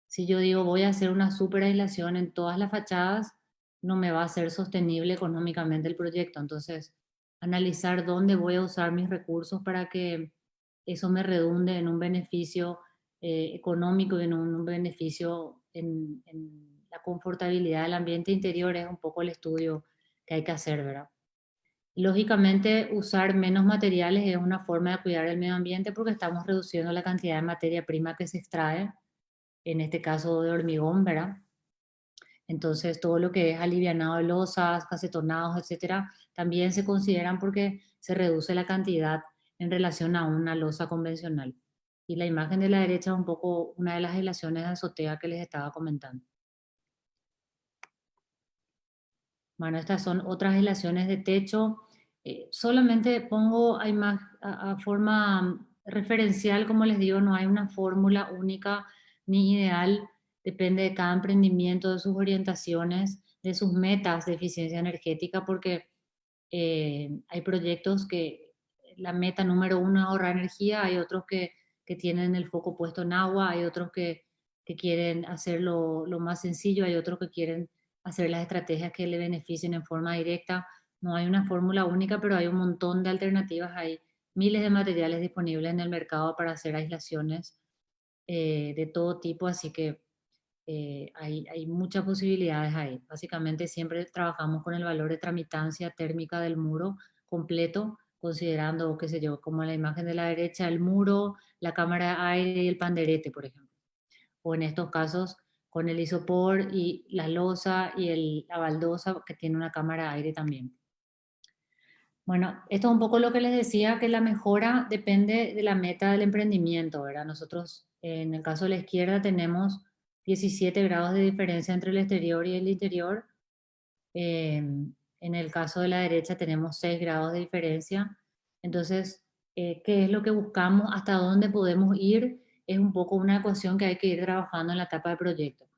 si yo digo voy a hacer una super aislación en todas las fachadas, no me va a ser sostenible económicamente el proyecto. Entonces, analizar dónde voy a usar mis recursos para que eso me redunde en un beneficio económico y en un beneficio en la confortabilidad del ambiente interior es un poco el estudio que hay que hacer, ¿verdad? Lógicamente, usar menos materiales es una forma de cuidar el medio ambiente porque estamos reduciendo la cantidad de materia prima que se extrae, en este caso de hormigón, ¿verdad? Entonces, todo lo que es alivianado de losas, casetonados, etcétera, también se consideran porque se reduce la cantidad en relación a una losa convencional. Y la imagen de la derecha es un poco una de las aislaciones de azotea que les estaba comentando. Bueno, estas son otras aislaciones de techo. Solamente pongo a forma referencial, como les digo, no hay una fórmula única ni ideal. Depende de cada emprendimiento, de sus orientaciones, de sus metas de eficiencia energética, porque hay proyectos que la meta número uno es ahorrar energía, hay otros que tienen el foco puesto en agua, hay otros que quieren hacerlo lo más sencillo, hay otros que quieren hacer las estrategias que le beneficien en forma directa. No hay una fórmula única, pero hay un montón de alternativas. Hay miles de materiales disponibles en el mercado para hacer aislaciones de todo tipo, así que hay muchas posibilidades ahí. Básicamente siempre trabajamos con el valor de tramitancia térmica del muro completo, considerando, qué sé yo, como la imagen de la derecha, el muro, la cámara de aire y el panderete, por ejemplo. O en estos casos con el isopor y la losa y la baldosa que tiene una cámara de aire también. Bueno, esto es un poco lo que les decía, que la mejora depende de la meta del emprendimiento, ¿verdad? Nosotros, en el caso de la izquierda, tenemos 17 grados de diferencia entre el exterior y el interior. En el caso de la derecha tenemos 6 grados de diferencia. Entonces, ¿qué es lo que buscamos? ¿Hasta dónde podemos ir? Es un poco una ecuación que hay que ir trabajando en la etapa de proyecto.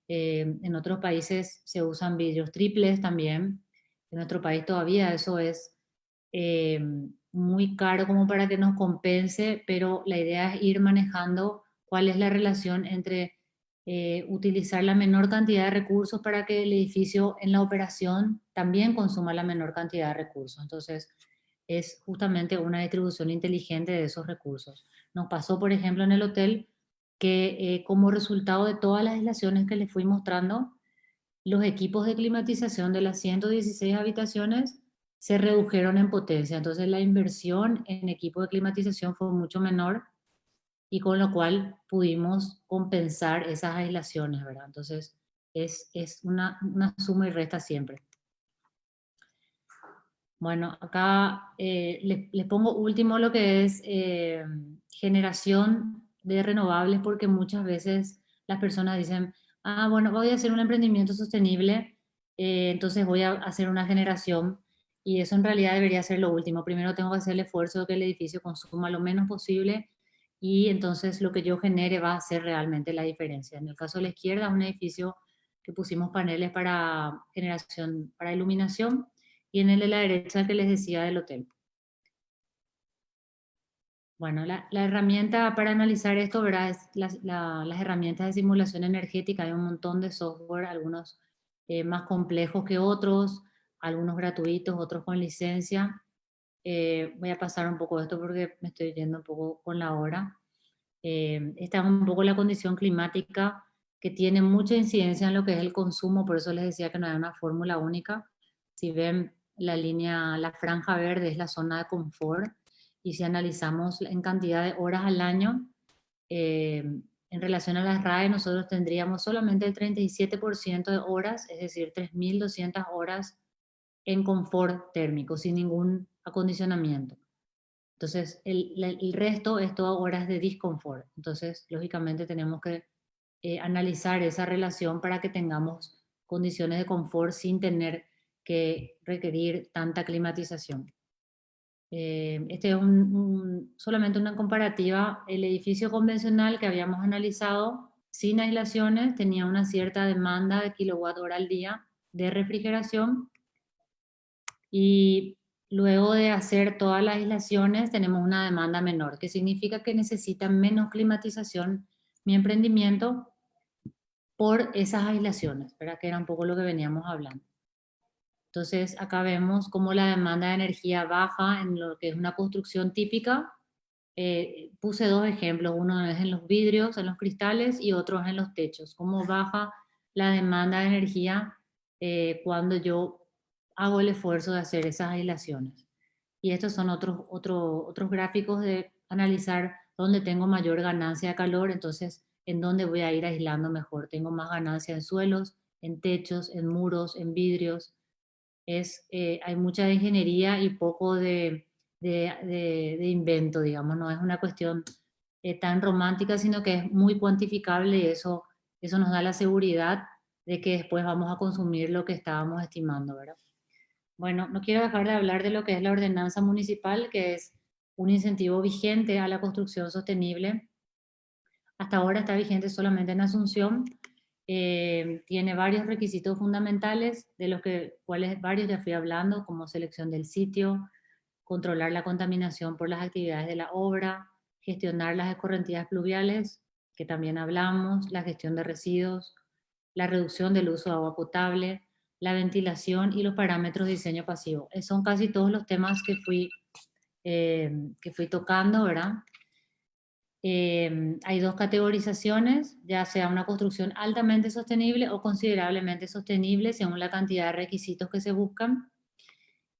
En otros países se usan vidrios triples también. En nuestro país todavía eso es muy caro como para que nos compense, pero la idea es ir manejando cuál es la relación entre utilizar la menor cantidad de recursos para que el edificio en la operación también consuma la menor cantidad de recursos. Entonces, es justamente una distribución inteligente de esos recursos. Nos pasó, por ejemplo, en el hotel que como resultado de todas las aislaciones que les fui mostrando, los equipos de climatización de las 116 habitaciones se redujeron en potencia. Entonces la inversión en equipos de climatización fue mucho menor y con lo cual pudimos compensar esas aislaciones, ¿verdad? Entonces es una suma y resta siempre. Bueno, acá les pongo último lo que es generación de renovables, porque muchas veces las personas dicen, ah, bueno, voy a hacer un emprendimiento sostenible, entonces voy a hacer una generación, y eso en realidad debería ser lo último. Primero tengo que hacer el esfuerzo de que el edificio consuma lo menos posible, y entonces lo que yo genere va a hacer realmente la diferencia. En el caso de la izquierda, un edificio que pusimos paneles para generación, para iluminación, y en el de la derecha que les decía del hotel. Bueno, la herramienta para analizar esto, ¿verdad? Es las herramientas de simulación energética. Hay un montón de software, algunos más complejos que otros, algunos gratuitos, otros con licencia. Voy a pasar un poco de esto porque me estoy yendo un poco con la hora. Esta es un poco la condición climática que tiene mucha incidencia en lo que es el consumo, por eso les decía que no hay una fórmula única. Si ven la línea, la franja verde es la zona de confort, y si analizamos en cantidad de horas al año, en relación a las RAE, nosotros tendríamos solamente el 37% de horas, es decir, 3.200 horas en confort térmico, sin ningún acondicionamiento. Entonces, el resto es todo horas de disconfort. Entonces, lógicamente tenemos que analizar esa relación para que tengamos condiciones de confort sin tener que requerir tanta climatización. Este es solamente una comparativa. El edificio convencional que habíamos analizado sin aislaciones tenía una cierta demanda de kilowatt hora al día de refrigeración, y luego de hacer todas las aislaciones tenemos una demanda menor, que significa que necesita menos climatización mi emprendimiento por esas aislaciones, ¿verdad? Que era un poco lo que veníamos hablando. Entonces acá vemos cómo la demanda de energía baja en lo que es una construcción típica. Puse dos ejemplos, uno es en los vidrios, en los cristales, y otro es en los techos. Cómo baja la demanda de energía cuando yo hago el esfuerzo de hacer esas aislaciones. Y estos son otros gráficos de analizar dónde tengo mayor ganancia de calor, entonces en dónde voy a ir aislando mejor. Tengo más ganancia en suelos, en techos, en muros, en vidrios. Hay mucha de ingeniería y poco de invento, digamos. No es una cuestión tan romántica, sino que es muy cuantificable, y eso nos da la seguridad de que después vamos a consumir lo que estábamos estimando, ¿verdad? Bueno, no quiero dejar de hablar de lo que es la ordenanza municipal, que es un incentivo vigente a la construcción sostenible. Hasta ahora está vigente solamente en Asunción. Tiene varios requisitos fundamentales, de los cuales varios ya fui hablando, como selección del sitio, controlar la contaminación por las actividades de la obra, gestionar las escorrentías pluviales, que también hablamos, la gestión de residuos, la reducción del uso de agua potable, la ventilación y los parámetros de diseño pasivo. Son casi todos los temas que fui tocando, ¿verdad? Hay dos categorizaciones, ya sea una construcción altamente sostenible o considerablemente sostenible, según la cantidad de requisitos que se buscan.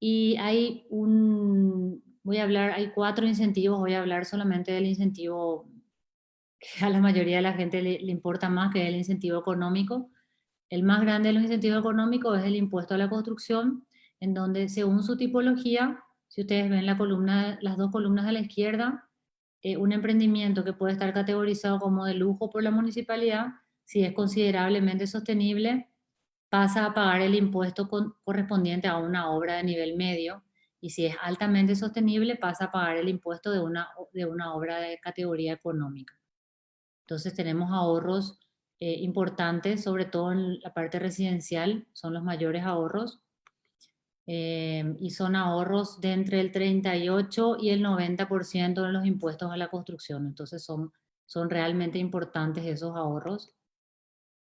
Y hay 4 incentivos, voy a hablar solamente del incentivo que a la mayoría de la gente le importa más, que es el incentivo económico. El más grande de los incentivos económicos es el impuesto a la construcción, en donde según su tipología, si ustedes ven las dos columnas de la izquierda, un emprendimiento que puede estar categorizado como de lujo por la municipalidad, si es considerablemente sostenible, pasa a pagar el impuesto correspondiente a una obra de nivel medio, y si es altamente sostenible, pasa a pagar el impuesto de una obra de categoría económica. Entonces tenemos ahorros importantes, sobre todo en la parte residencial, son los mayores ahorros. y son ahorros de entre el 38 y el 90% de los impuestos a la construcción. Entonces son realmente importantes esos ahorros.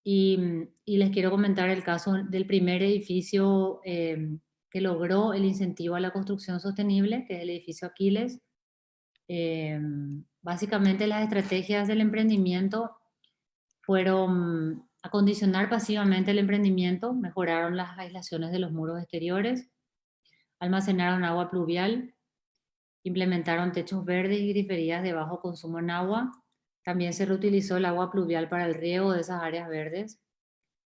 Y les quiero comentar el caso del primer edificio que logró el incentivo a la construcción sostenible, que es el edificio Aquiles. Básicamente las estrategias del emprendimiento fueron acondicionar pasivamente el emprendimiento, mejoraron las aislaciones de los muros exteriores, almacenaron agua pluvial, implementaron techos verdes y griferías de bajo consumo en agua. También se reutilizó el agua pluvial para el riego de esas áreas verdes.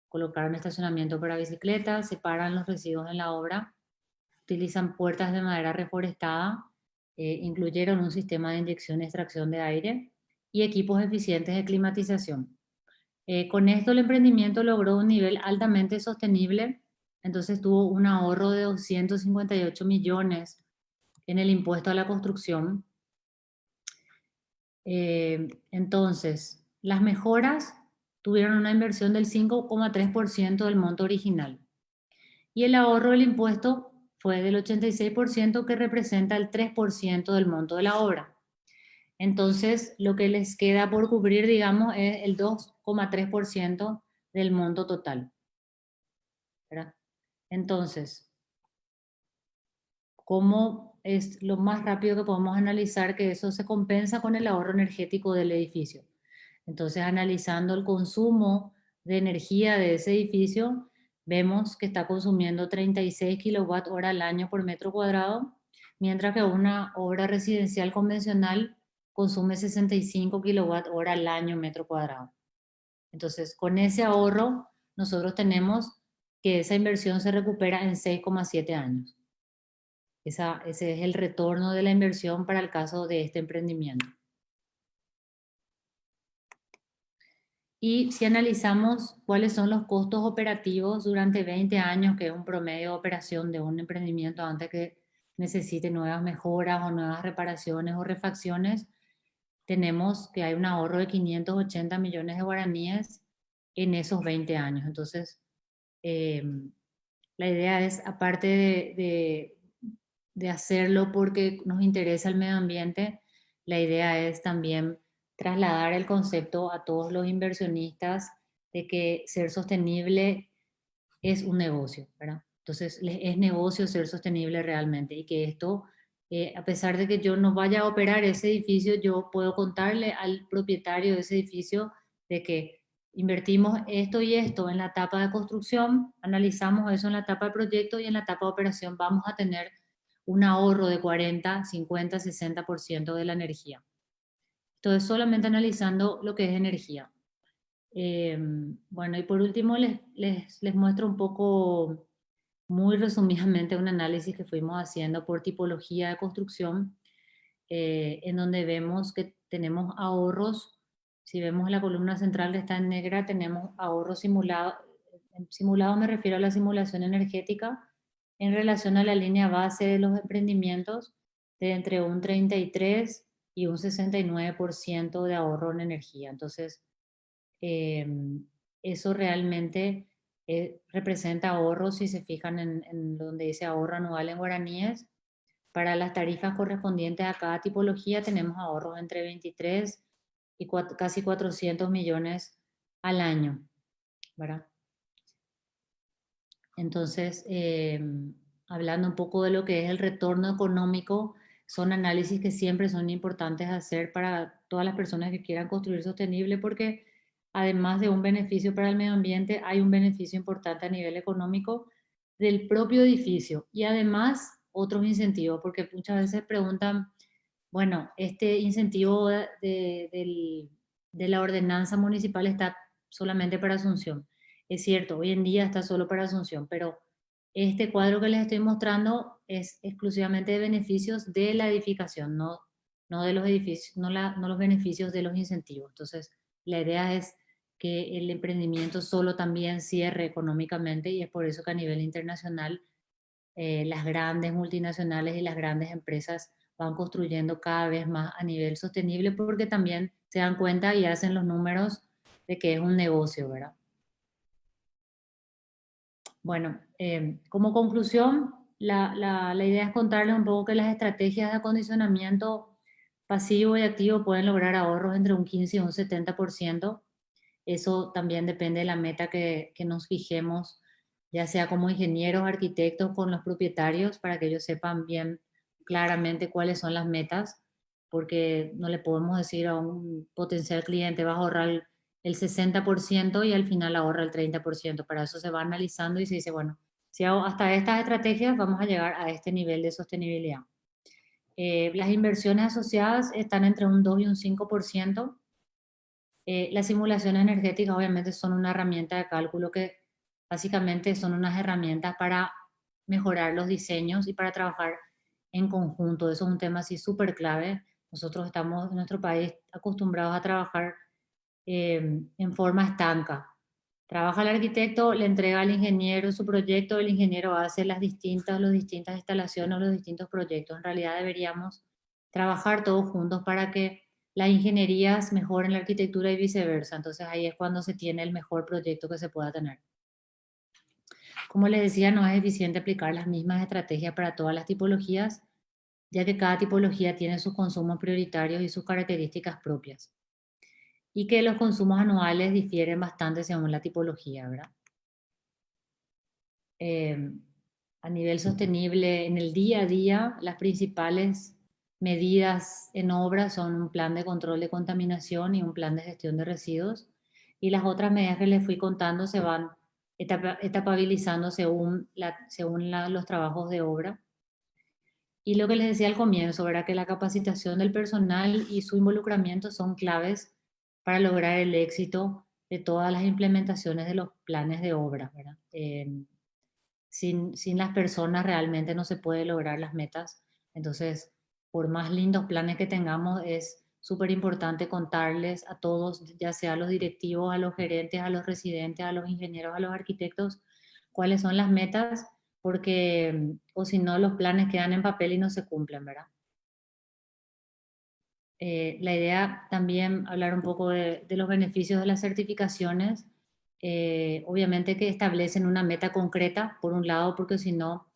Colocaron estacionamiento para bicicletas, separan los residuos en la obra, utilizan puertas de madera reforestada, incluyeron un sistema de inyección y extracción de aire y equipos eficientes de climatización. Con esto el emprendimiento logró un nivel altamente sostenible, entonces tuvo un ahorro de 258 millones en el impuesto a la construcción. Entonces, las mejoras tuvieron una inversión del 5,3% del monto original y el ahorro del impuesto fue del 86%, que representa el 3% del monto de la obra. Entonces, lo que les queda por cubrir, digamos, es el 2,3% del monto total, ¿verdad? Entonces, ¿cómo es lo más rápido que podemos analizar que eso se compensa con el ahorro energético del edificio? Entonces, analizando el consumo de energía de ese edificio, vemos que está consumiendo 36 kilowatt hora al año por metro cuadrado, mientras que una obra residencial convencional consume 65 kilowatt hora al año metro cuadrado. Entonces, con ese ahorro, nosotros tenemos que esa inversión se recupera en 6,7 años. Ese es el retorno de la inversión para el caso de este emprendimiento. Y si analizamos cuáles son los costos operativos durante 20 años, que es un promedio de operación de un emprendimiento antes que necesite nuevas mejoras o nuevas reparaciones o refacciones, tenemos que hay un ahorro de 580 millones de guaraníes en esos 20 años. Entonces, la idea es, aparte de hacerlo porque nos interesa el medio ambiente, la idea es también trasladar el concepto a todos los inversionistas de que ser sostenible es un negocio, ¿verdad? Entonces, es negocio ser sostenible realmente y que esto, a pesar de que yo no vaya a operar ese edificio, yo puedo contarle al propietario de ese edificio de que invertimos esto y esto en la etapa de construcción, analizamos eso en la etapa de proyecto y en la etapa de operación vamos a tener un ahorro de 40, 50, 60% de la energía. Entonces, solamente analizando lo que es energía. Bueno, y por último les muestro un poco, muy resumidamente, un análisis que fuimos haciendo por tipología de construcción, en donde vemos que tenemos ahorros. Si vemos la columna central que está en negra, tenemos ahorros simulados. En simulado me refiero a la simulación energética en relación a la línea base de los emprendimientos, de entre un 33 y un 69% de ahorro en energía. Entonces, eso realmente representa ahorros, si se fijan en donde dice ahorro anual en guaraníes. Para las tarifas correspondientes a cada tipología tenemos ahorros entre 23 y casi 400 millones al año, ¿verdad? Entonces, hablando un poco de lo que es el retorno económico, son análisis que siempre son importantes hacer para todas las personas que quieran construir sostenible, porque además de un beneficio para el medio ambiente, hay un beneficio importante a nivel económico del propio edificio y además otros incentivos, porque muchas veces preguntan, bueno, este incentivo de la ordenanza municipal está solamente para Asunción. Es cierto, hoy en día está solo para Asunción, pero este cuadro que les estoy mostrando es exclusivamente de beneficios de la edificación, no de los edificios, no los beneficios de los incentivos. Entonces, la idea es que el emprendimiento solo también cierre económicamente y es por eso que a nivel internacional las grandes multinacionales y las grandes empresas van construyendo cada vez más a nivel sostenible porque también se dan cuenta y hacen los números de que es un negocio, ¿verdad? Bueno, como conclusión, la idea es contarles un poco que las estrategias de acondicionamiento pasivo y activo pueden lograr ahorros entre un 15 y un 70%. Eso también depende de la meta que nos fijemos, ya sea como ingenieros, arquitectos, con los propietarios, para que ellos sepan bien claramente cuáles son las metas, porque no le podemos decir a un potencial cliente vas a ahorrar el 60% y al final ahorra el 30%. Para eso se va analizando y se dice, bueno, si hago hasta estas estrategias vamos a llegar a este nivel de sostenibilidad. Las inversiones asociadas están entre un 2 y un 5%. Las simulaciones energéticas obviamente son una herramienta de cálculo que básicamente son unas herramientas para mejorar los diseños y para trabajar en conjunto. Eso es un tema así súper clave. Nosotros estamos en nuestro país acostumbrados a trabajar en forma estanca. Trabaja el arquitecto, le entrega al ingeniero su proyecto, el ingeniero hace las distintas instalaciones, los distintos proyectos. En realidad deberíamos trabajar todos juntos para que las ingenierías mejoren la arquitectura y viceversa. Entonces ahí es cuando se tiene el mejor proyecto que se pueda tener. Como les decía, no es eficiente aplicar las mismas estrategias para todas las tipologías, ya que cada tipología tiene sus consumos prioritarios y sus características propias. Y que los consumos anuales difieren bastante según la tipología, ¿verdad? A nivel sostenible, en el día a día, las principales medidas en obra son un plan de control de contaminación y un plan de gestión de residuos. Y las otras medidas que les fui contando se van etapabilizando según los trabajos de obra. Y lo que les decía al comienzo, era que la capacitación del personal y su involucramiento son claves para lograr el éxito de todas las implementaciones de los planes de obra, ¿verdad? Sin las personas realmente no se puede lograr las metas. Entonces, por más lindos planes que tengamos, es súper importante contarles a todos, ya sea a los directivos, a los gerentes, a los residentes, a los ingenieros, a los arquitectos, cuáles son las metas, porque o si no, los planes quedan en papel y no se cumplen, ¿verdad? La idea también hablar un poco de los beneficios de las certificaciones. Obviamente que establecen una meta concreta, por un lado, porque si no,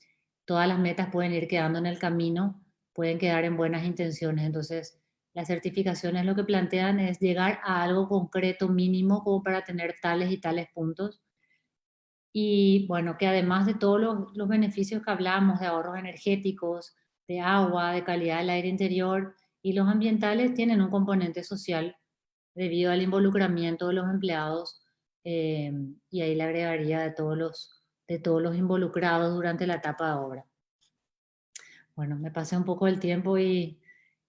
todas las metas pueden ir quedando en el camino, pueden quedar en buenas intenciones. Entonces, las certificaciones lo que plantean es llegar a algo concreto mínimo como para tener tales y tales puntos. Y bueno, que además de todos los beneficios que hablamos de ahorros energéticos, de agua, de calidad del aire interior y los ambientales, tienen un componente social debido al involucramiento de los empleados, y ahí le agregaría de todos los involucrados durante la etapa de obra. Bueno, me pasé un poco el tiempo y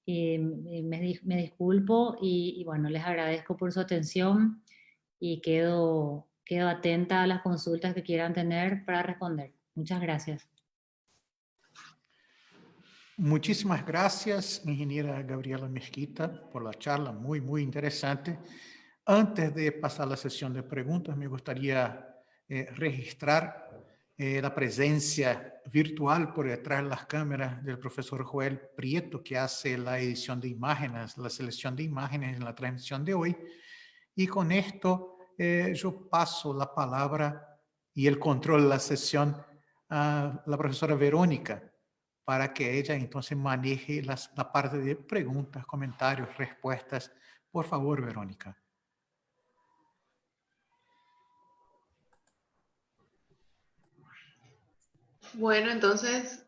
me disculpo y bueno, les agradezco por su atención y quedo atenta a las consultas que quieran tener para responder. Muchas gracias. Muchísimas gracias, ingeniera Gabriela Mesquita, por la charla muy, muy interesante. Antes de pasar a la sesión de preguntas, me gustaría registrar la presencia virtual por detrás de las cámaras del profesor Joel Prieto, que hace la edición de imágenes, la selección de imágenes en la transmisión de hoy. Y con esto yo paso la palabra y el control de la sesión a la profesora Verónica, para que ella entonces maneje la parte de preguntas, comentarios, respuestas. Por favor, Verónica. Bueno, entonces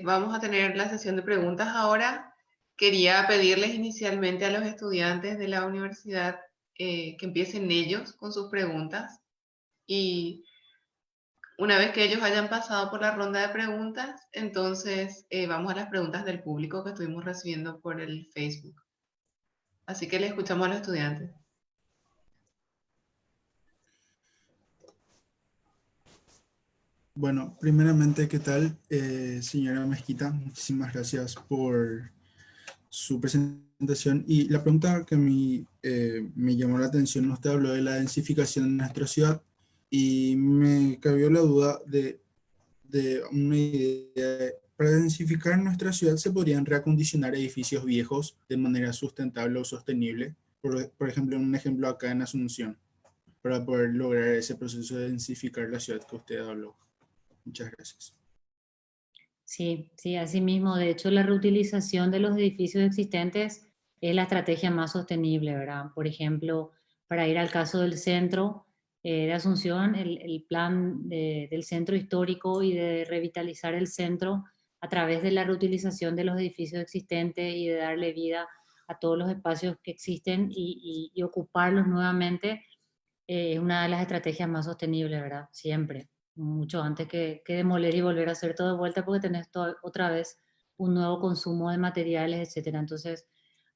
vamos a tener la sesión de preguntas ahora. Quería pedirles inicialmente a los estudiantes de la universidad que empiecen ellos con sus preguntas y una vez que ellos hayan pasado por la ronda de preguntas, entonces vamos a las preguntas del público que estuvimos recibiendo por el Facebook. Así que le escuchamos a los estudiantes. Bueno, primeramente, ¿qué tal, señora Mezquita? Muchísimas gracias por su presentación. Y la pregunta que me llamó la atención, usted habló de la densificación de nuestra ciudad y me cabió la duda de una idea. Para densificar nuestra ciudad, ¿se podrían reacondicionar edificios viejos de manera sustentable o sostenible? Por ejemplo, un ejemplo acá en Asunción, para poder lograr ese proceso de densificar la ciudad que usted habló. Muchas gracias. Sí, sí, así mismo. De hecho, la reutilización de los edificios existentes es la estrategia más sostenible, ¿verdad? Por ejemplo, para ir al caso del centro de Asunción, el plan del centro histórico y de revitalizar el centro a través de la reutilización de los edificios existentes y de darle vida a todos los espacios que existen y ocuparlos nuevamente, es una de las estrategias más sostenibles, ¿verdad? Siempre, mucho antes que demoler y volver a hacer todo de vuelta porque tenés otra vez un nuevo consumo de materiales, etcétera. Entonces,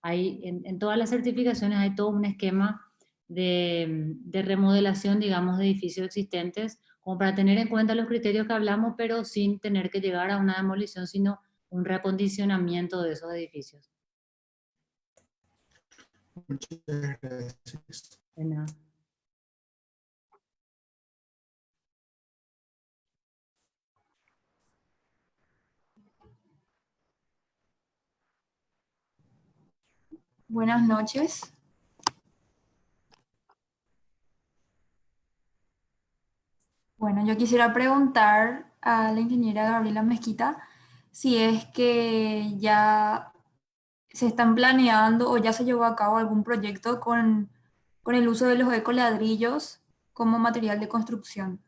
en todas las certificaciones hay todo un esquema de remodelación, digamos, de edificios existentes, como para tener en cuenta los criterios que hablamos, pero sin tener que llegar a una demolición, sino un reacondicionamiento de esos edificios. Muchas gracias. De nada. Buenas noches. Bueno, yo quisiera preguntar a la ingeniera Gabriela Mezquita si es que ya se están planeando o ya se llevó a cabo algún proyecto con el uso de los ecoladrillos como material de construcción.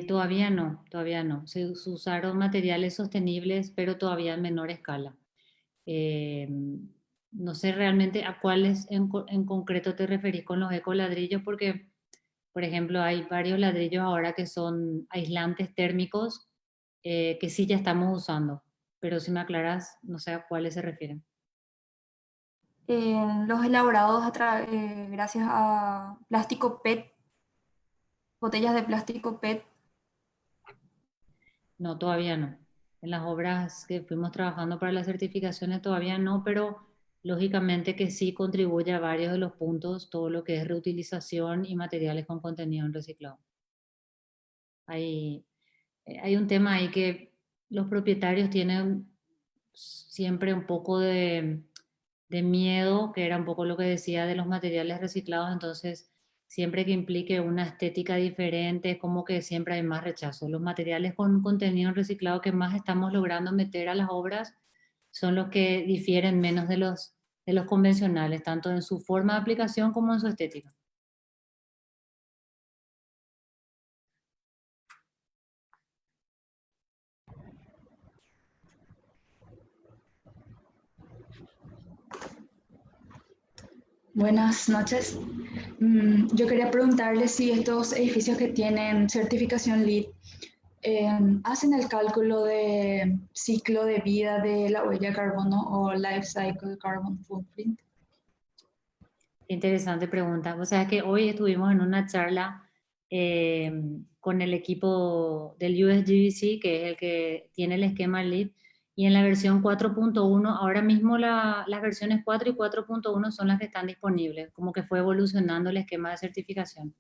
Todavía no, todavía no. Se usaron materiales sostenibles, pero todavía en menor escala. Eh, no sé realmente a cuáles en concreto te referís con los ecoladrillos, porque, por ejemplo, hay varios ladrillos ahora que son aislantes térmicos que sí ya estamos usando, pero si me aclaras, no sé a cuáles se refieren. Los elaborados gracias a plástico PET, botellas de plástico PET. No, todavía no. En las obras que fuimos trabajando para las certificaciones todavía no, pero lógicamente que sí contribuye a varios de los puntos, todo lo que es reutilización y materiales con contenido en reciclado. Hay, hay un tema ahí que los propietarios tienen siempre un poco de miedo, que era un poco lo que decía de los materiales reciclados, entonces siempre que implique una estética diferente, es como que siempre hay más rechazo. Los materiales con contenido reciclado que más estamos logrando meter a las obras son los que difieren menos de los convencionales, tanto en su forma de aplicación como en su estética. Buenas noches. Yo quería preguntarle si estos edificios que tienen certificación LEED hacen el cálculo de ciclo de vida de la huella de carbono o Life Cycle Carbon Footprint. Interesante pregunta. O sea, que hoy estuvimos en una charla eh, con el equipo del USGBC, que es el que tiene el esquema LEED, y en la versión 4.1, ahora mismo las versiones 4 y 4.1 son las que están disponibles, como que fue evolucionando el esquema de certificación.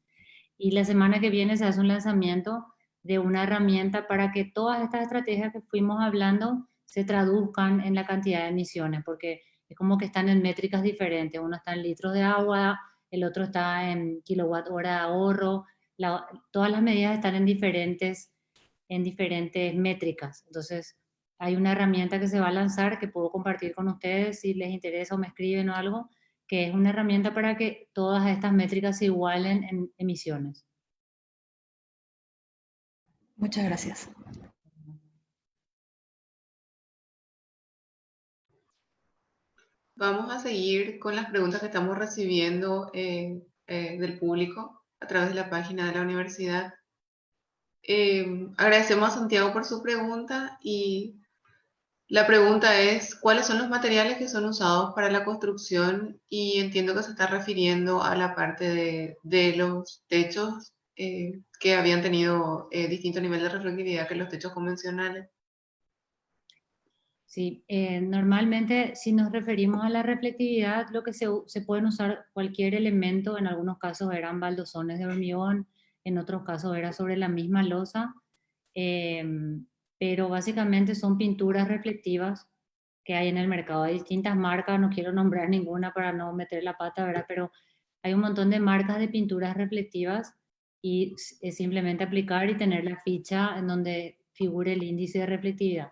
Y la semana que viene se hace un lanzamiento de una herramienta para que todas estas estrategias que fuimos hablando se traduzcan en la cantidad de emisiones, porque es como que están en métricas diferentes. Uno está en litros de agua, el otro está en kilowatt hora de ahorro. Todas las medidas están en diferentes métricas. Entonces, hay una herramienta que se va a lanzar que puedo compartir con ustedes si les interesa o me escriben o algo, que es una herramienta para que todas estas métricas se igualen en emisiones. Muchas gracias. Vamos a seguir con las preguntas que estamos recibiendo del público a través de la página de la universidad. Agradecemos a Santiago por su pregunta y la pregunta es, ¿cuáles son los materiales que son usados para la construcción? Y entiendo que se está refiriendo a la parte de los techos que habían tenido distinto nivel de reflectividad que los techos convencionales. Sí, normalmente si nos referimos a la reflectividad, lo que se pueden usar cualquier elemento, en algunos casos eran baldosones de hormigón, en otros casos era sobre la misma losa, eh, pero básicamente son pinturas reflectivas que hay en el mercado. Hay distintas marcas, no quiero nombrar ninguna para no meter la pata, ¿verdad? Pero hay un montón de marcas de pinturas reflectivas y es simplemente aplicar y tener la ficha en donde figure el índice de reflectividad.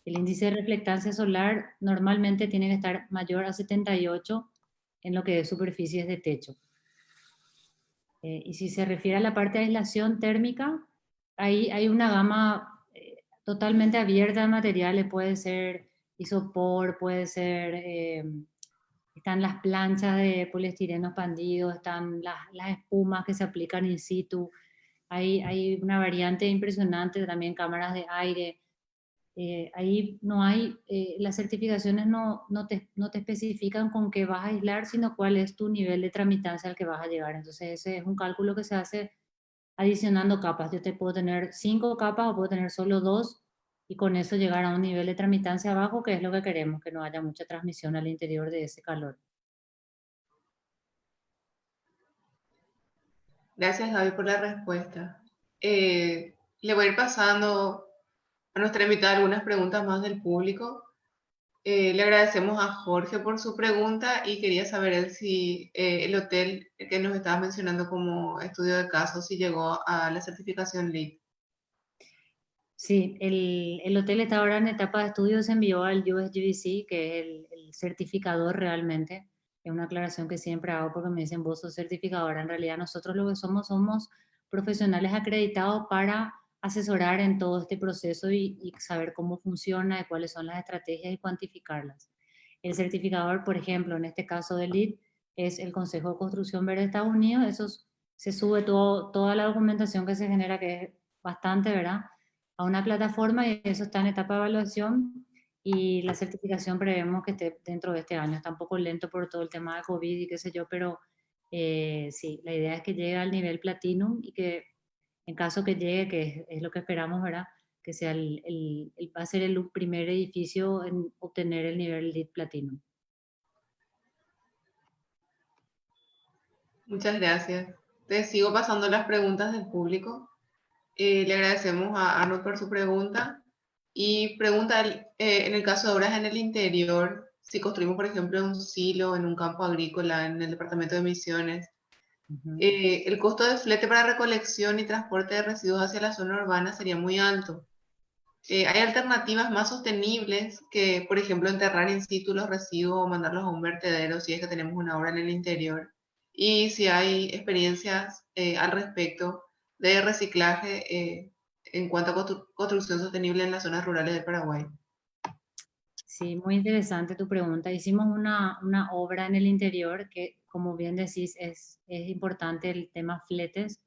El índice de reflectancia solar normalmente tiene que estar mayor a 78 en lo que es superficies de techo. Y si se refiere a la parte de aislación térmica, ahí hay una gama totalmente abierta de materiales, puede ser isopor, puede ser, están las planchas de poliestireno expandido, están las espumas que se aplican in situ, hay una variante impresionante, también cámaras de aire. Ahí no hay, las certificaciones no te especifican con qué vas a aislar, sino cuál es tu nivel de tramitancia al que vas a llegar. Entonces ese es un cálculo que se hace adicionando capas. Yo te puedo tener 5 capas o puedo tener solo 2 y con eso llegar a un nivel de tramitancia bajo, que es lo que queremos, que no haya mucha transmisión al interior de ese calor. Gracias, Gaby, por la respuesta. Le voy a ir pasando a nuestra invitada algunas preguntas más del público. Le agradecemos a Jorge por su pregunta y quería saber él si el hotel que nos estaba mencionando como estudio de caso, si llegó a la certificación LEED. Sí, el hotel está ahora en etapa de estudio, se envió al USGBC, que es el certificador realmente. Es una aclaración que siempre hago porque me dicen, vos sos certificadora. En realidad nosotros lo que somos profesionales acreditados para asesorar en todo este proceso y saber cómo funciona y cuáles son las estrategias y cuantificarlas. El certificador, por ejemplo, en este caso de LEED, es el Consejo de Construcción Verde de Estados Unidos. Se sube toda la documentación que se genera, que es bastante, ¿verdad?, a una plataforma y eso está en etapa de evaluación y la certificación prevemos que esté dentro de este año. Está un poco lento por todo el tema de COVID y qué sé yo, pero sí, la idea es que llegue al nivel Platinum y que en caso que llegue, que es lo que esperamos, ¿verdad?, que sea va a ser el primer edificio en obtener el nivel LEED Platinum. Muchas gracias. Te sigo pasando las preguntas del público. Le agradecemos a Arnold por su pregunta. Y pregunta, en el caso de obras en el interior, si construimos, por ejemplo, un silo en un campo agrícola en el departamento de Misiones, el costo de flete para recolección y transporte de residuos hacia la zona urbana sería muy alto. Hay alternativas más sostenibles que, por ejemplo, enterrar in situ los residuos o mandarlos a un vertedero si es que tenemos una obra en el interior. Y si hay experiencias al respecto de reciclaje en cuanto a construcción sostenible en las zonas rurales del Paraguay. Sí, muy interesante tu pregunta. Hicimos una obra en el interior que, como bien decís, es importante el tema fletes.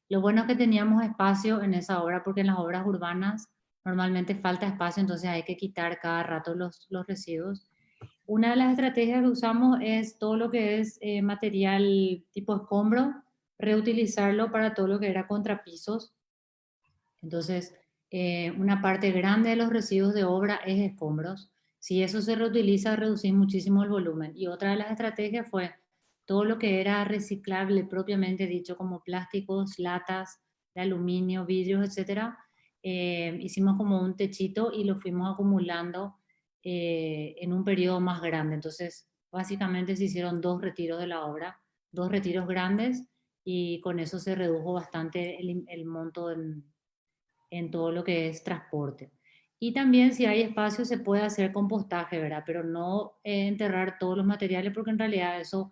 Lo bueno es que teníamos espacio en esa obra porque en las obras urbanas normalmente falta espacio, entonces hay que quitar cada rato los residuos. Una de las estrategias que usamos es todo lo que es material tipo escombro, reutilizarlo para todo lo que era contrapisos. Entonces, una parte grande de los residuos de obra es escombros. Si eso se reutiliza, reducir muchísimo el volumen. Y otra de las estrategias fue todo lo que era reciclable propiamente dicho, como plásticos, latas de aluminio, vidrios, etcétera. Hicimos como un techito y lo fuimos acumulando en un periodo más grande. Entonces, básicamente se hicieron 2 retiros de la obra, 2 retiros grandes y con eso se redujo bastante el monto en todo lo que es transporte. Y también si hay espacio se puede hacer compostaje, ¿verdad? Pero no enterrar todos los materiales porque en realidad esos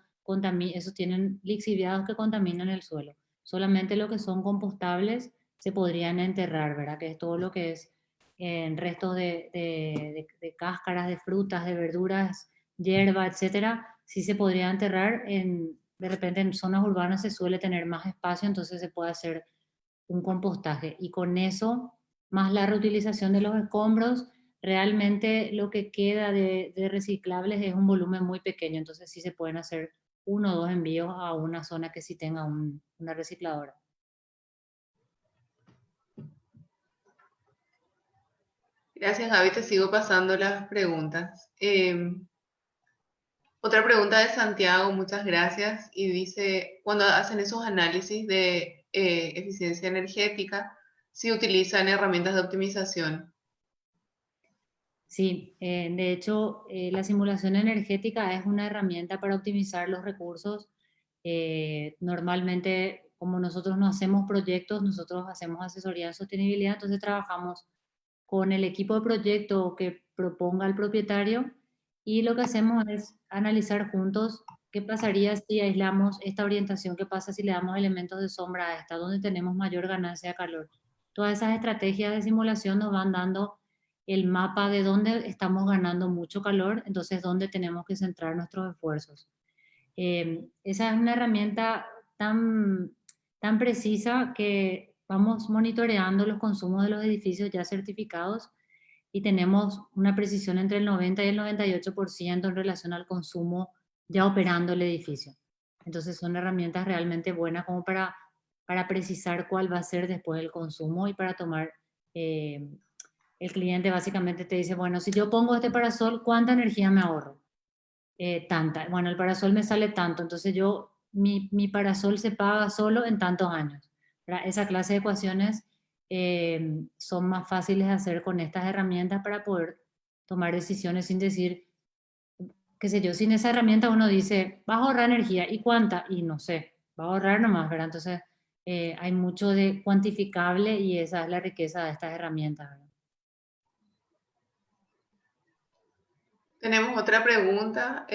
tienen lixiviados que contaminan el suelo. Solamente lo que son compostables se podrían enterrar, ¿verdad? Que es todo lo que es en restos de cáscaras, de frutas, de verduras, hierba, etcétera. Sí se podría enterrar. De repente en zonas urbanas se suele tener más espacio, entonces se puede hacer un compostaje y con eso, más la reutilización de los escombros, realmente lo que queda de reciclables es un volumen muy pequeño, entonces sí se pueden hacer 1 o 2 envíos a una zona que sí tenga una recicladora. Gracias, Gaby. Te sigo pasando las preguntas. Otra pregunta de Santiago, muchas gracias. Y dice, cuando hacen esos análisis de eficiencia energética, si utilizan herramientas de optimización. Sí, de hecho, la simulación energética es una herramienta para optimizar los recursos. Normalmente como nosotros no hacemos proyectos, nosotros hacemos asesoría en sostenibilidad, entonces trabajamos con el equipo de proyecto que proponga el propietario y lo que hacemos es analizar juntos qué pasaría si aislamos esta orientación, qué pasa si le damos elementos de sombra a esta, donde tenemos mayor ganancia de calor. Todas esas estrategias de simulación nos van dando el mapa de dónde estamos ganando mucho calor, entonces dónde tenemos que centrar nuestros esfuerzos. Esa es una herramienta tan precisa que vamos monitoreando los consumos de los edificios ya certificados y tenemos una precisión entre el 90 y el 98% en relación al consumo ya operando el edificio. Entonces son herramientas realmente buenas como para precisar cuál va a ser después el consumo y para tomar, el cliente básicamente te dice, bueno, si yo pongo este parasol, ¿cuánta energía me ahorro? Tanta. Bueno, el parasol me sale tanto, entonces mi parasol se paga solo en tantos años, ¿verdad? Esa clase de ecuaciones son más fáciles de hacer con estas herramientas para poder tomar decisiones sin decir, qué sé yo, sin esa herramienta uno dice, vas a ahorrar energía, ¿y cuánta? Y no sé, va a ahorrar nomás, ¿verdad? Entonces hay mucho de cuantificable y esa es la riqueza de estas herramientas, ¿verdad? Tenemos otra pregunta.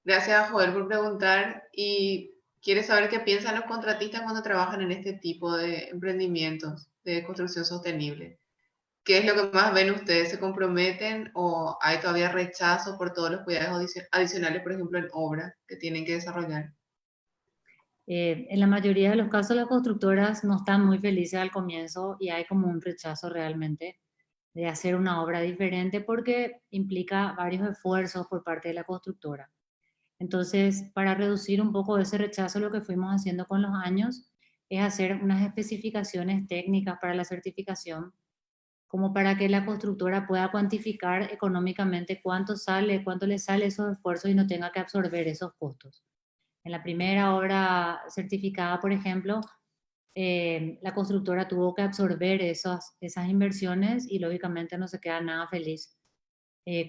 Gracias a Joel por preguntar y quiere saber qué piensan los contratistas cuando trabajan en este tipo de emprendimientos de construcción sostenible. ¿Qué es lo que más ven ustedes? ¿Se comprometen o hay todavía rechazo por todos los cuidados adicionales, por ejemplo, en obra que tienen que desarrollar? En la mayoría de los casos las constructoras no están muy felices al comienzo y hay como un rechazo realmente de hacer una obra diferente porque implica varios esfuerzos por parte de la constructora. Entonces, para reducir un poco ese rechazo, lo que fuimos haciendo con los años es hacer unas especificaciones técnicas para la certificación, como para que la constructora pueda cuantificar económicamente cuánto sale, cuánto le sale esos esfuerzos y no tenga que absorber esos costos. En la primera obra certificada, por ejemplo, la constructora tuvo que absorber esas inversiones y lógicamente no se queda nada feliz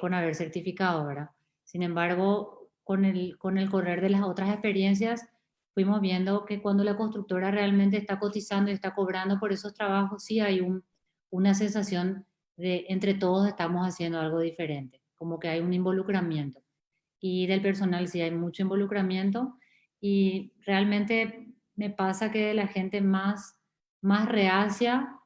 con haber certificado, ¿verdad? Sin embargo, con el correr de las otras experiencias, fuimos viendo que cuando la constructora realmente está cotizando y está cobrando por esos trabajos, sí hay una sensación de entre todos estamos haciendo algo diferente, como que hay un involucramiento. Y del personal sí hay mucho involucramiento y realmente me pasa que la gente más reacia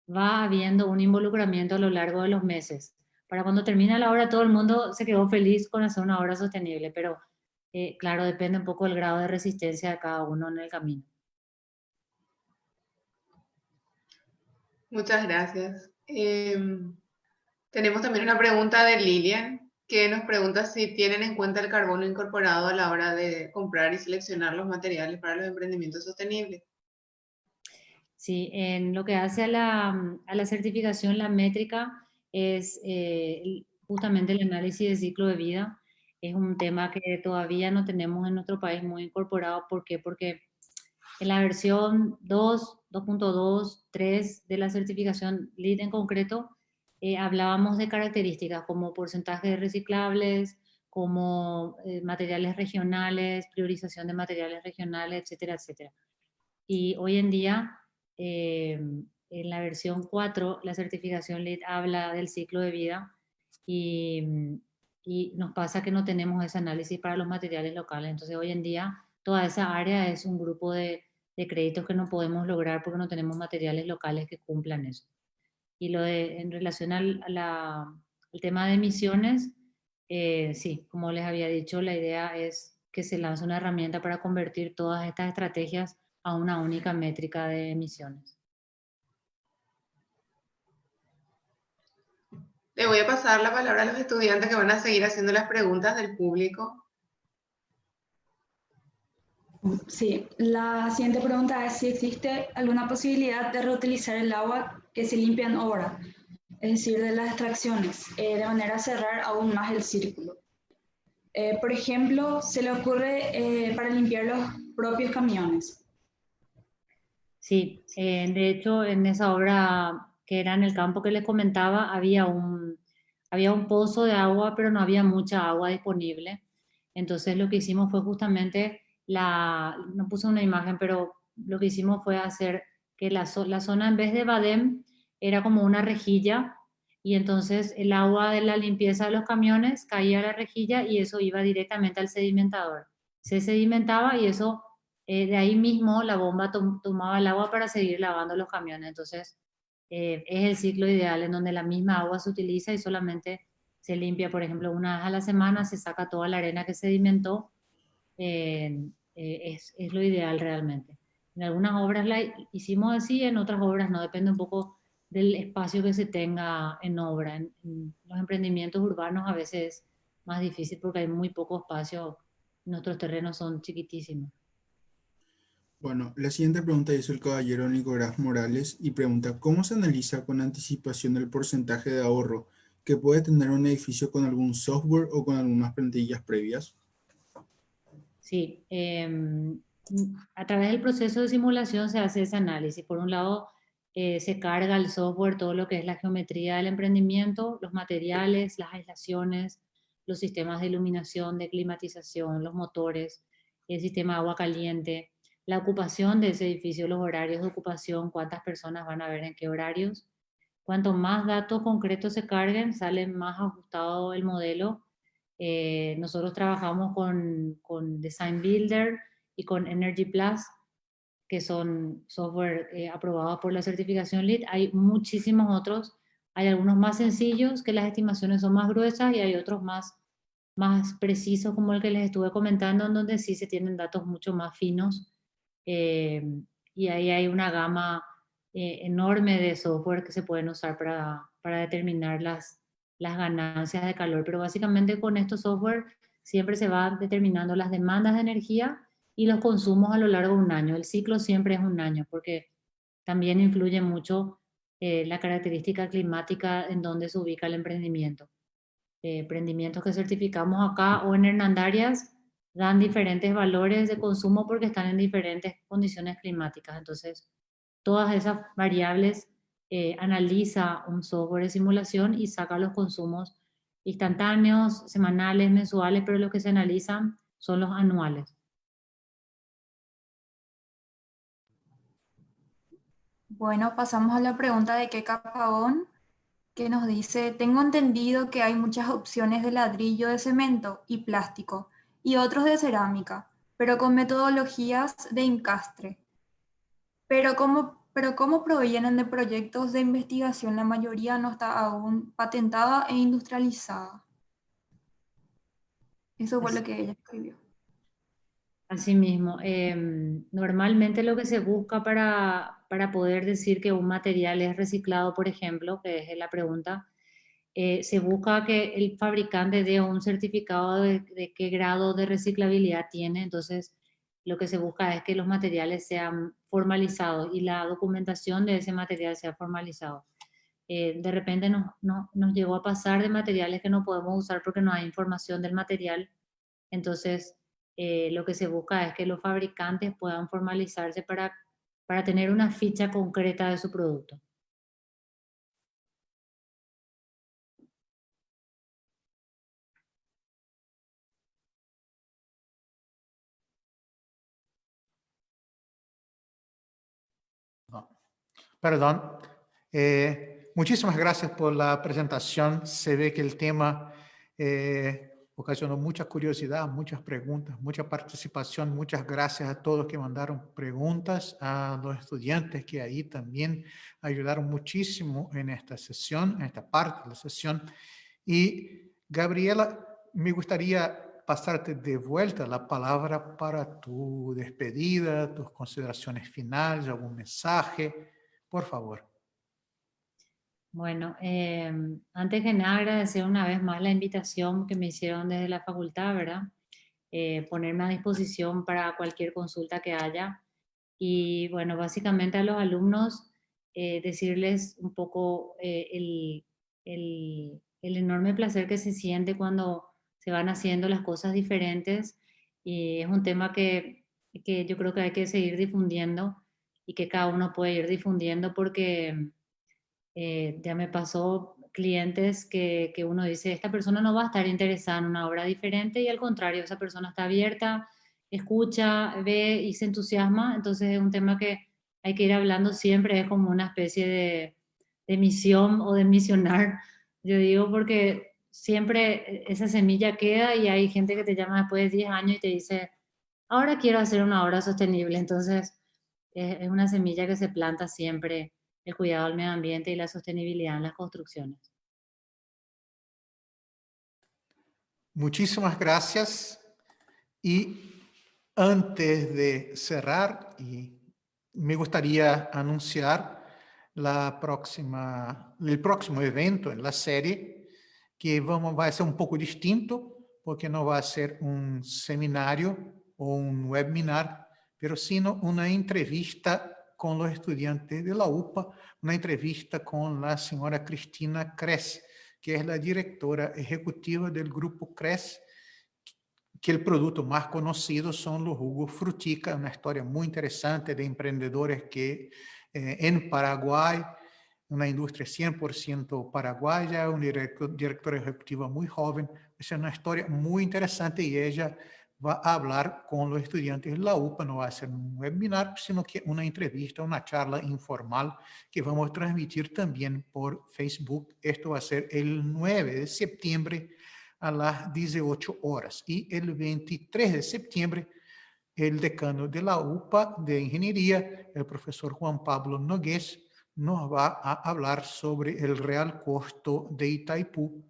va habiendo un involucramiento a lo largo de los meses. Para cuando termina la obra todo el mundo se quedó feliz con hacer una obra sostenible, pero claro, depende un poco del grado de resistencia de cada uno en el camino. Muchas gracias. Tenemos también una pregunta de Lilian, que nos pregunta si tienen en cuenta el carbono incorporado a la hora de comprar y seleccionar los materiales para los emprendimientos sostenibles. Sí, en lo que hace a la certificación, la métrica es justamente el análisis de ciclo de vida. Es un tema que todavía no tenemos en nuestro país muy incorporado. ¿Por qué? Porque en la versión 2, 2.2, 3 de la certificación LEED en concreto, hablábamos de características como porcentaje de reciclables, como materiales regionales, priorización de materiales regionales, etcétera, etcétera. Y hoy en día, en la versión 4, la certificación LEED habla del ciclo de vida y nos pasa que no tenemos ese análisis para los materiales locales. Entonces, hoy en día, toda esa área es un grupo de créditos que no podemos lograr porque no tenemos materiales locales que cumplan eso. Y en relación al tema de emisiones, sí, como les había dicho, la idea es que se lance una herramienta para convertir todas estas estrategias a una única métrica de emisiones. Le voy a pasar la palabra a los estudiantes que van a seguir haciendo las preguntas del público. Sí, la siguiente pregunta es si existe alguna posibilidad de reutilizar el agua que se limpia en obra, es decir, de las extracciones, de manera a cerrar aún más el círculo. Por ejemplo, se le ocurre para limpiar los propios camiones. Sí, de hecho, en esa obra que era en el campo que les comentaba, había un pozo de agua, pero no había mucha agua disponible. Entonces, lo que hicimos fue justamente no puse una imagen, pero lo que hicimos fue hacer que la zona en vez de badem era como una rejilla y entonces el agua de la limpieza de los camiones caía a la rejilla y eso iba directamente al sedimentador. Se sedimentaba y eso, de ahí mismo la bomba tomaba el agua para seguir lavando los camiones. Entonces, es el ciclo ideal en donde la misma agua se utiliza y solamente se limpia, por ejemplo, una vez a la semana, se saca toda la arena que sedimentó. Es lo ideal realmente. En algunas obras la hicimos así, en otras obras no, depende un poco del espacio que se tenga en obra. En los emprendimientos urbanos a veces es más difícil porque hay muy poco espacio, nuestros terrenos son chiquitísimos. Bueno, la siguiente pregunta hizo el caballero Nicolás Morales y pregunta, ¿cómo se analiza con anticipación el porcentaje de ahorro que puede tener un edificio con algún software o con algunas plantillas previas? Sí, a través del proceso de simulación se hace ese análisis. Por un lado, se carga el software todo lo que es la geometría del emprendimiento, los materiales, las aislaciones, los sistemas de iluminación, de climatización, los motores, el sistema de agua caliente, la ocupación de ese edificio, los horarios de ocupación, cuántas personas van a ver en qué horarios. Cuanto más datos concretos se carguen, sale más ajustado el modelo. Nosotros trabajamos con Design Builder y con Energy Plus, que son software aprobados por la certificación LEED. Hay muchísimos otros. Hay algunos más sencillos, que las estimaciones son más gruesas, y hay otros más precisos, como el que les estuve comentando, en donde sí se tienen datos mucho más finos. Eh, y ahí hay una gama enorme de software que se pueden usar para determinar las ganancias de calor. Pero básicamente con estos software siempre se va determinando las demandas de energía y los consumos a lo largo de un año. El ciclo siempre es un año porque también influye mucho la característica climática en donde se ubica el emprendimiento. Emprendimientos que certificamos acá o en Hernandarias dan diferentes valores de consumo porque están en diferentes condiciones climáticas. Entonces, todas esas variables analiza un software de simulación y saca los consumos instantáneos, semanales, mensuales, pero los que se analizan son los anuales. Bueno, pasamos a la pregunta de Keka Pavón, que nos dice, tengo entendido que hay muchas opciones de ladrillo de cemento y plástico y otros de cerámica, pero con metodologías de encastre. Pero como provienen de proyectos de investigación, la mayoría no está aún patentada e industrializada. Eso fue lo que ella escribió. Así mismo, normalmente lo que se busca para poder decir que un material es reciclado, por ejemplo, que es la pregunta, se busca que el fabricante dé un certificado de qué grado de reciclabilidad tiene. Entonces lo que se busca es que los materiales sean formalizados y la documentación de ese material sea formalizado. De repente nos llegó a pasar de materiales que no podemos usar porque no hay información del material. Entonces, lo que se busca es que los fabricantes puedan formalizarse para tener una ficha concreta de su producto. No, perdón. Muchísimas gracias por la presentación. Se ve que el tema ocasionó mucha curiosidad, muchas preguntas, mucha participación. Muchas gracias a todos que mandaron preguntas, a los estudiantes que ahí también ayudaron muchísimo en esta sesión, en esta parte de la sesión. Y Gabriela, me gustaría pasarte de vuelta la palabra para tu despedida, tus consideraciones finales, algún mensaje, por favor. Bueno, antes que nada agradecer una vez más la invitación que me hicieron desde la facultad, ¿verdad? Ponerme a disposición para cualquier consulta que haya. Y bueno, básicamente a los alumnos decirles un poco el enorme placer que se siente cuando se van haciendo las cosas diferentes. Y es un tema que yo creo que hay que seguir difundiendo y que cada uno puede ir difundiendo porque ya me pasó clientes que uno dice, esta persona no va a estar interesada en una obra diferente y al contrario, esa persona está abierta escucha, ve y se entusiasma, entonces es un tema que hay que ir hablando siempre, es como una especie de misión o de misionar, yo digo, porque siempre esa semilla queda y hay gente que te llama después de 10 años y te dice, ahora quiero hacer una obra sostenible, entonces es una semilla que se planta siempre, el cuidado del medio ambiente y la sostenibilidad en las construcciones. Muchísimas gracias. Y antes de cerrar, me gustaría anunciar el próximo evento en la serie, que va a ser un poco distinto, porque no va a ser un seminario o un webinar, pero sino una entrevista con los estudiantes de la UPA, una entrevista con la señora Cristina Cres, que es la directora ejecutiva del grupo Cres, que el producto más conocido son los jugos Frutica, una historia muy interesante de emprendedores que en Paraguay, una industria 100% paraguaya, un director ejecutivo muy joven. Es una historia muy interesante y ella va a hablar con los estudiantes de la UPA, no va a ser un webinar, sino que una entrevista, una charla informal que vamos a transmitir también por Facebook. Esto va a ser el 9 de septiembre a las 18 horas. Y el 23 de septiembre, el decano de la UPA de Ingeniería, el profesor Juan Pablo Nogués, nos va a hablar sobre el real costo de Itaipú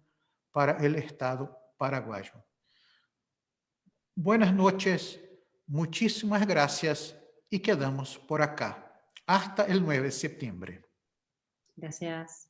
para el Estado paraguayo. Buenas noches, muchísimas gracias y quedamos por acá. Hasta el 9 de septiembre. Gracias.